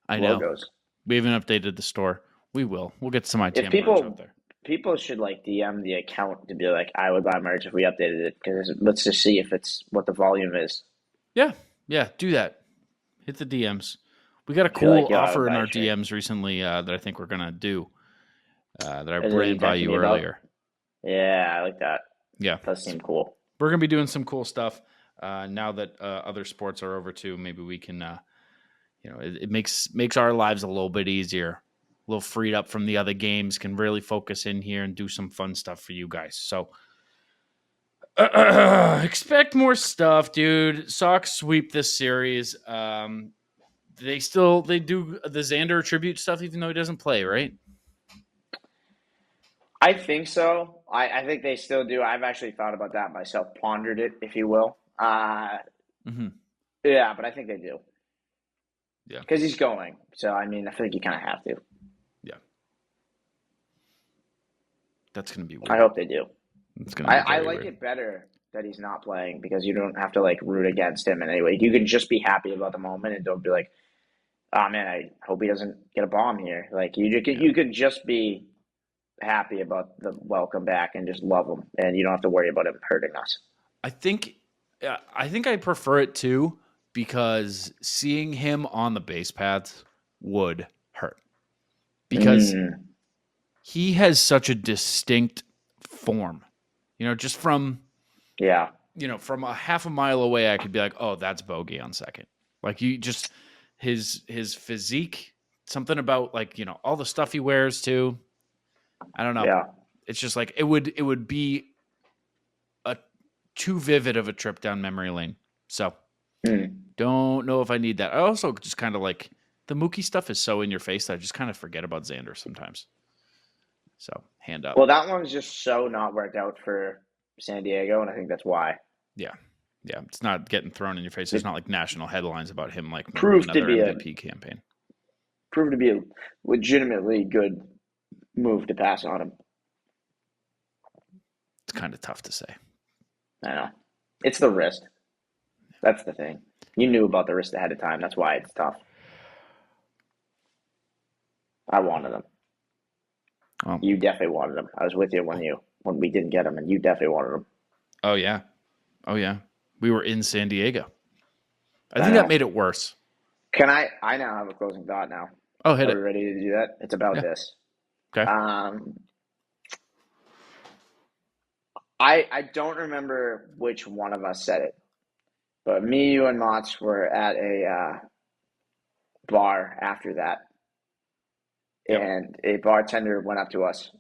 logos. We haven't updated the store. We will. We'll get some ITM merch out there. People should DM the account to be like, I would buy merch if we updated it, because let's just see if it's what the volume is. Yeah, do that. Hit the DMs. We got a cool offer in our DMs recently that I think we're going to do that I ran by you earlier. Yeah, I like that. Yeah. That does seem cool. We're going to be doing some cool stuff now that other sports are over too. Maybe we can, it makes our lives a little bit easier, a little freed up from the other games, can really focus in here and do some fun stuff for you guys. So expect more stuff, dude. Sox sweep this series. They do the Xander tribute stuff, even though he doesn't play, right? I think so. I think they still do. I've actually thought about that myself, pondered it, if you will. Yeah, but I think they do. Yeah. Because he's going. So, I feel like you kind of have to. Yeah. That's going to be weird. I hope they do. It's gonna be I like weird. it better that he's not playing, because you don't have to root against him in any way. You can just be happy about the moment and don't be like, oh man, I hope he doesn't get a bomb here. You could just be happy about the welcome back and just love him, and you don't have to worry about him hurting us. I think I prefer it too, because seeing him on the base paths would hurt, because he has such a distinct form. Just from from a half a mile away, I could be like, oh, that's Bogey on second. His physique, something about all the stuff he wears too. I don't know. Yeah. It's just it would be a too vivid of a trip down memory lane. So don't know if I need that. I also just kind of the Mookie stuff is so in your face that I just kind of forget about Xander sometimes. So hand up. Well, that one's just so not worked out for San Diego, and I think that's why. Yeah. Yeah. It's not getting thrown in your face. There's not national headlines about him proved another to be MVP campaign. Proved to be a legitimately good move to pass on him. It's kind of tough to say. I know. It's the wrist. That's the thing. You knew about the wrist ahead of time. That's why it's tough. I wanted him. Oh. You definitely wanted him. I was with you when we didn't get him, and you definitely wanted him. Oh yeah. We were in San Diego. I think that made it worse. Can I now have a closing thought now. Oh, hit it. Are we ready to do that? It's about this. Okay. I don't remember which one of us said it, but me, you, and Motts were at a bar after that, and a bartender went up to us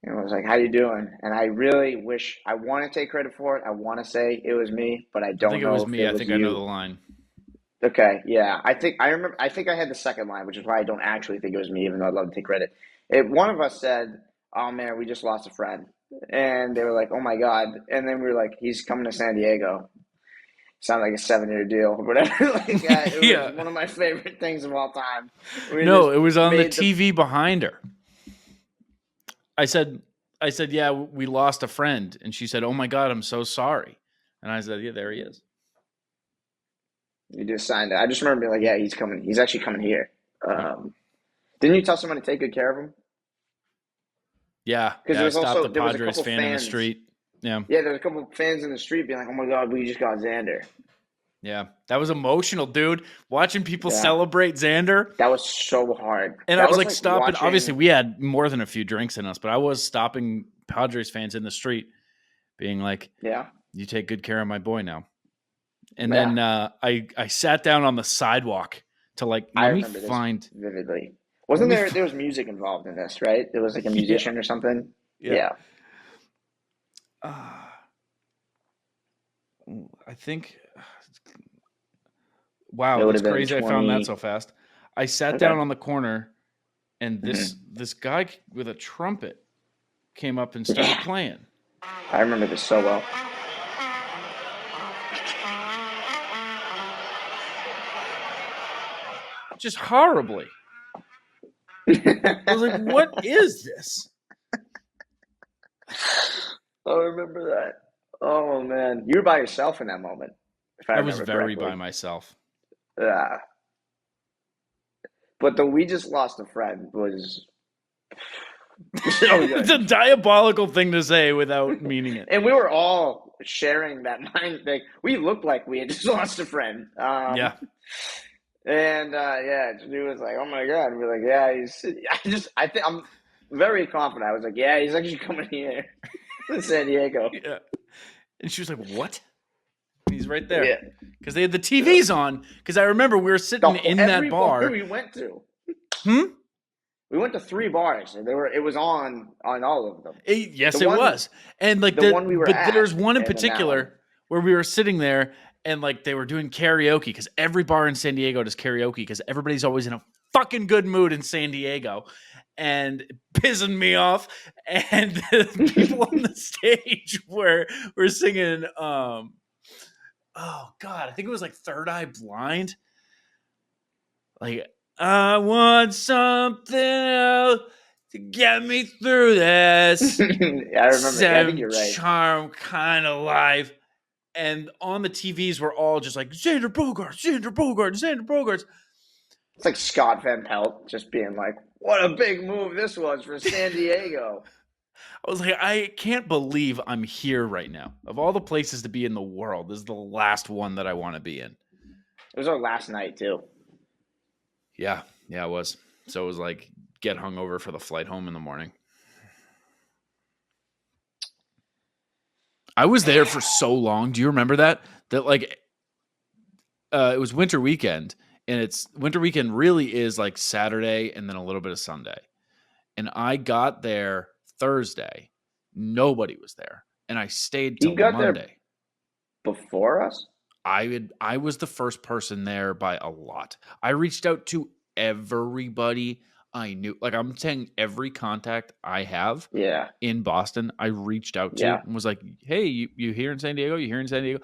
And I was like, "How you doing?" And I really wish I want to take credit for it. I want to say it was me, but I I don't think it know was if me. it I was think I know the you. line. Okay, yeah. I think I remember. I think I had the second line, which is why I don't actually think it was me, even though I'd love to take credit. One of us said, "Oh man, we just lost a friend," and they were like, "Oh my god!" And then we were like, "He's coming to San Diego." Sounded like a 7-year deal or whatever. It was Yeah. one of my favorite things of all time. We No, just it was on the made TV behind her. I said, yeah, we lost a friend. And she said, "Oh my God, I'm so sorry." And I said, "Yeah, there he is." You just signed it. I just remember being like, "Yeah, he's coming. He's actually coming here." Yep. Didn't you tell someone to take good care of him? Yeah. Because Yeah. I stopped the there was a Padres couple fan in the fans. street. Yeah. Yeah, there was a couple of fans in the street being like, "Oh my god, we just got Xander." Yeah. That was emotional, dude. Watching people Yeah. celebrate Xander. That was so hard. And that I was like stopping. watching... Obviously, we had more than a few drinks in us, but I was stopping Padres fans in the street being like, Yeah. "You take good care of my boy now." And Yeah. then I sat down on the sidewalk to I let me remember find. this vividly. Wasn't there was music involved in this, right? There was like a musician or something. Yeah. I think. Wow, It would that's have been crazy! I found that so fast. I sat down on the corner, and this guy with a trumpet came up and started playing. I remember this so well. Just horribly. I was like, "What is this?" I remember that. Oh man, you were by yourself in that moment. If I was remember very correctly. by myself. Yeah. But the "we just lost a friend" was so good. It's a diabolical thing to say without meaning it. And we were all sharing that mind thing. We looked like we had just lost a friend. Yeah. And he was like, "Oh my god!" And we're like, "Yeah, I think I'm very confident." I was like, "Yeah, he's actually coming here to San Diego." Yeah. And she was like, "What?" He's right there. Yeah. Because they had the TVs on. Because I remember we were sitting in that bar. We went to. Hmm? We went to 3 bars, and it was on all of them. Yes, it was. And like the one we were at, there's one in and then that particular where we were sitting there and like they were doing karaoke because every bar in San Diego does karaoke because everybody's always in a fucking good mood in San Diego. And pissing me off. And the people on the stage were singing oh God, I think it was like Third Eye Blind. Like, I want something else to get me through this. I remember. I think you're right. Charm kind of life. And on the TVs, we're all just like, Xander Bogaerts, Xander Bogaerts, Xander Bogaerts. It's like Scott Van Pelt just being like, "What a big move this was for San Diego." I was like, I can't believe I'm here right now. Of all the places to be in the world, this is the last one that I want to be in. It was our last night, too. Yeah, it was. So it was like, get hungover for the flight home in the morning. I was there for so long. Do you remember that? That like, it was winter weekend, and it's winter weekend really is like Saturday and then a little bit of Sunday. And I got there Thursday. Nobody was there, and I stayed till Monday. Before us? I was the first person there by a lot. I reached out to everybody I knew. Like I'm saying, every contact I have in Boston, I reached out to and was like, "Hey, you here in San Diego? You here in San Diego?"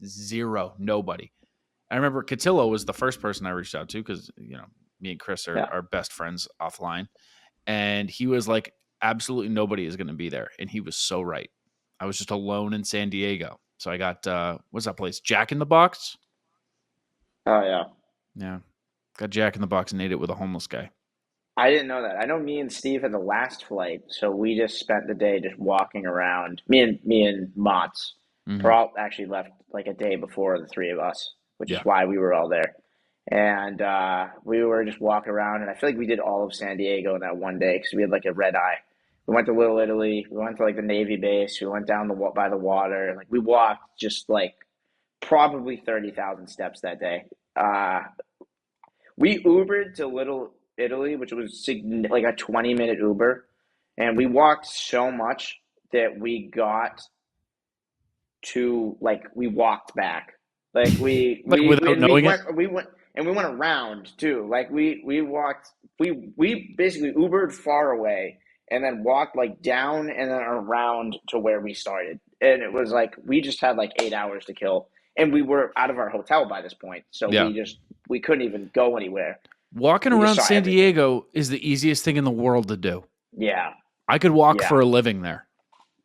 Zero. Nobody. I remember Cotillo was the first person I reached out to because, me and Chris are best friends offline. And he was like, absolutely nobody is going to be there. And he was so right. I was just alone in San Diego. So I got, what's that place? Jack in the Box? Oh, yeah. Yeah. Got Jack in the Box and ate it with a homeless guy. I didn't know that. I know me and Steve had the last flight. So we just spent the day just walking around. Me and Motts. Peralt actually left like a day before the 3 of us, which is why we were all there. And we were just walking around, and I feel like we did all of San Diego in that one day because we had like a red eye. We went to Little Italy. We went to like the Navy base. We went down by the water. Like we walked just like probably 30,000 steps that day. We Ubered to Little Italy, which was like a 20-minute Uber, And we walked so much that we got to we walked back. Like we without knowing it. We went around too. Like we walked. We basically Ubered far away and then walked down and then around to where we started. And it was we just had 8 hours to kill, and we were out of our hotel by this point, so we couldn't even go anywhere. Walking around San Diego is the easiest thing in the world to do. Yeah, I could walk for a living there.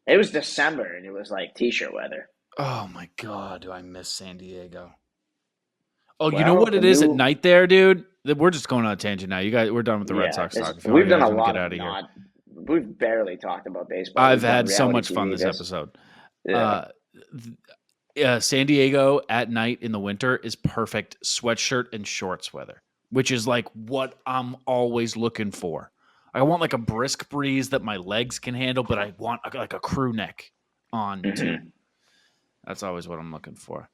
It was December and it was t-shirt weather. Oh my God, do I miss San Diego? Oh, you know what it is at night there, dude? We're just going on a tangent now. You guys, we're done with the Red Sox talk. We've done a lot of not. We've barely talked about baseball. I've had so much fun this episode. Yeah. San Diego at night in the winter is perfect sweatshirt and shorts weather, which is what I'm always looking for. I want a brisk breeze that my legs can handle, but I want a crew neck on too. That's always what I'm looking for.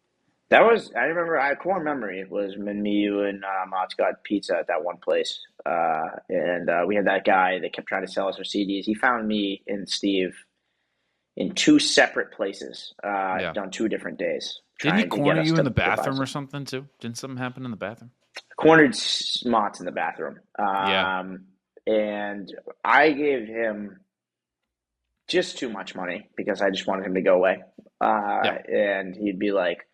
I remember, a core memory was when me, you, and Mott's got pizza at that one place. And we had that guy that kept trying to sell us our CDs. He found me and Steve in two separate places on 2 different days. Didn't he corner you in the bathroom or something too? Didn't something happen in the bathroom? Cornered Mott's in the bathroom. And I gave him just too much money because I just wanted him to go away. And he'd be like,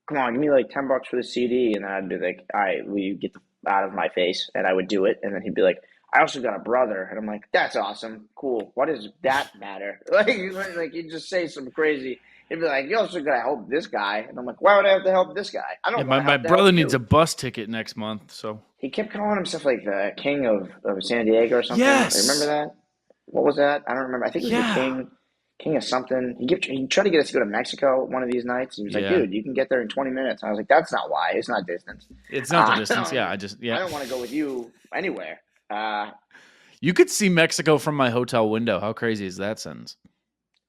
come on, give me $10 for the CD. And then I'd be like, all right, will you get out of my face? And I would do it. And then he'd be like, I also got a brother. And I'm like, that's awesome. Cool. What does that matter? You just say some crazy. He'd be like, you also got to help this guy. And I'm like, why would I have to help this guy? I don't know. My brother needs a bus ticket next month. So he kept calling himself the king of San Diego or something. Yes. Remember that? What was that? I don't remember. I think it was the king of something. He tried to get us to go to Mexico one of these nights. He was like, dude, you can get there in 20 minutes. And I was like, that's not why. It's not distance. It's not the distance. I don't want to go with you anywhere. You could see Mexico from my hotel window. How crazy is that sentence?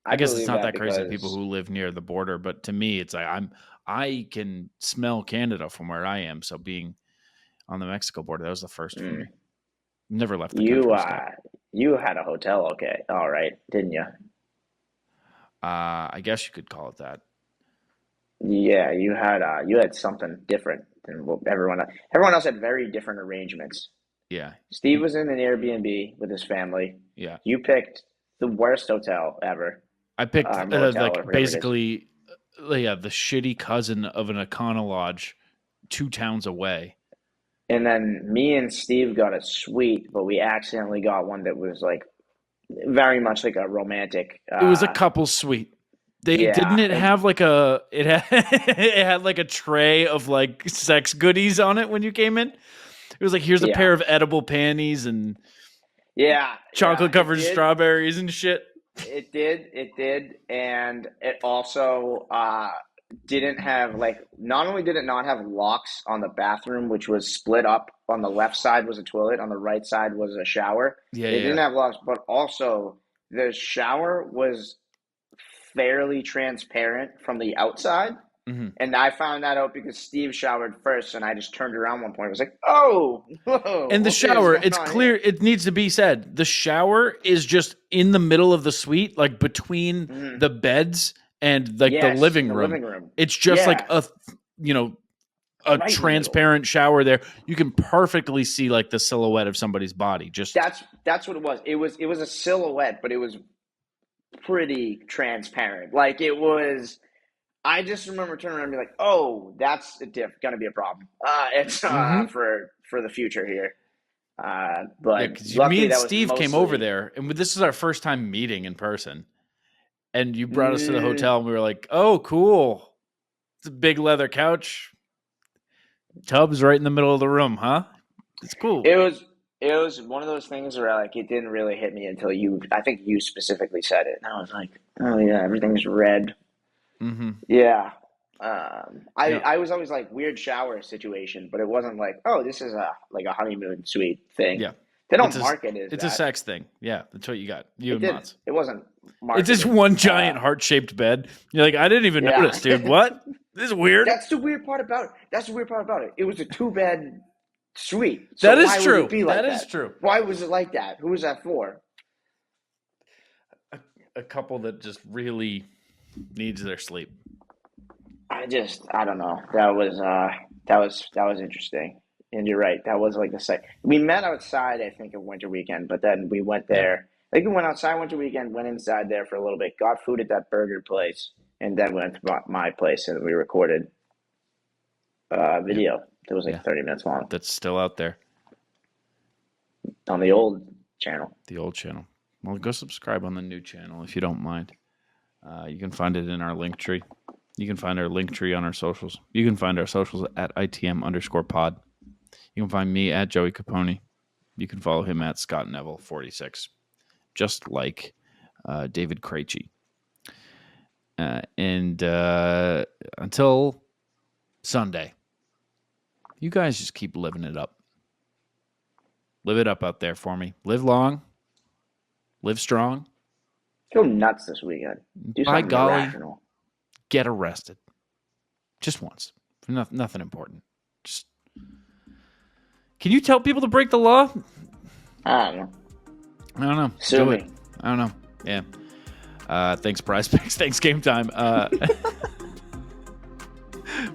I guess it's not that crazy to people who live near the border, but to me, it's I can smell Canada from where I am. So being on the Mexico border, that was the first for me. Never left the country. You had a hotel, okay, all right, didn't you? I guess you could call it that. Yeah, you had something different than everyone else. Everyone else had very different arrangements. Yeah. Steve was in an Airbnb with his family. Yeah. You picked the worst hotel ever. I picked basically the shitty cousin of an Econo Lodge 2 towns away. And then me and Steve got a suite, but we accidentally got one that was very much like a romantic. It was a couple suite. Didn't it have it had a tray of sex goodies on it when you came in? It was here's a pair of edible panties and chocolate covered strawberries and shit. It did, and it also didn't have not only did it not have locks on the bathroom, which was split up. On the left side was a toilet, on the right side was a shower. It didn't have locks, but also the shower was fairly transparent from the outside. Mm-hmm. And I found that out because Steve showered first, and I just turned around one point. I was like, oh. Whoa, and the shower, it's clear. It needs to be said. The shower is just in the middle of the suite, between the beds and the living room. It's just a transparent shower there. You can perfectly see the silhouette of somebody's body. Just that's what it was. It was a silhouette, but it was pretty transparent. It was. I just remember turning around and be like, "Oh, that's going to be a problem. It's for the future here." But me and Steve came over there, and this is our first time meeting in person. And you brought us to the hotel, and we were like, "Oh, cool! It's a big leather couch, tub's right in the middle of the room, huh? It's cool." It was one of those things where it didn't really hit me until I think you specifically said it, and I was like, "Oh yeah, everything's red." Mm-hmm. Yeah. I was always weird shower situation, but it wasn't oh, this is a honeymoon suite thing. Yeah. They don't market it. It's a sex thing. Yeah. That's what you got. It wasn't marketed. It's just one giant heart-shaped bed. You're like, I didn't even notice, dude. What? This is weird. That's the weird part about it. It was a 2-bed suite. So that is why true. Would it be that is true. Why was it like that? Who was that for? a couple that just really needs their sleep. I don't know. That was interesting. And you're right. That was like the site. We met outside, I think, of Winter Weekend, but then we went there. I think we went outside Winter Weekend, went inside there for a little bit, got food at that burger place, and then went to my place and we recorded video. It was like 30 minutes long. That's still out there. On the old channel. The old channel. Well, go subscribe on the new channel if you don't mind. You can find it in our link tree. You can find our link tree on our socials. You can find our socials at ITM_pod. You can find me at Joey Copponi. You can follow him at Scott Neville 46, just like David Krejci. And until Sunday, you guys just keep living it up. Live it up out there for me. Live long. Live strong. Go nuts this weekend. Do By something golly, irrational. get arrested. Just once. For nothing important. Just. Can you tell people to break the law? I don't know. Sue Do me. it. I don't know. Yeah. Thanks, Prize Picks. Thanks, Game Time.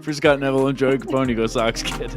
For Scott Neville and Joey Copponi, go Sox, kid.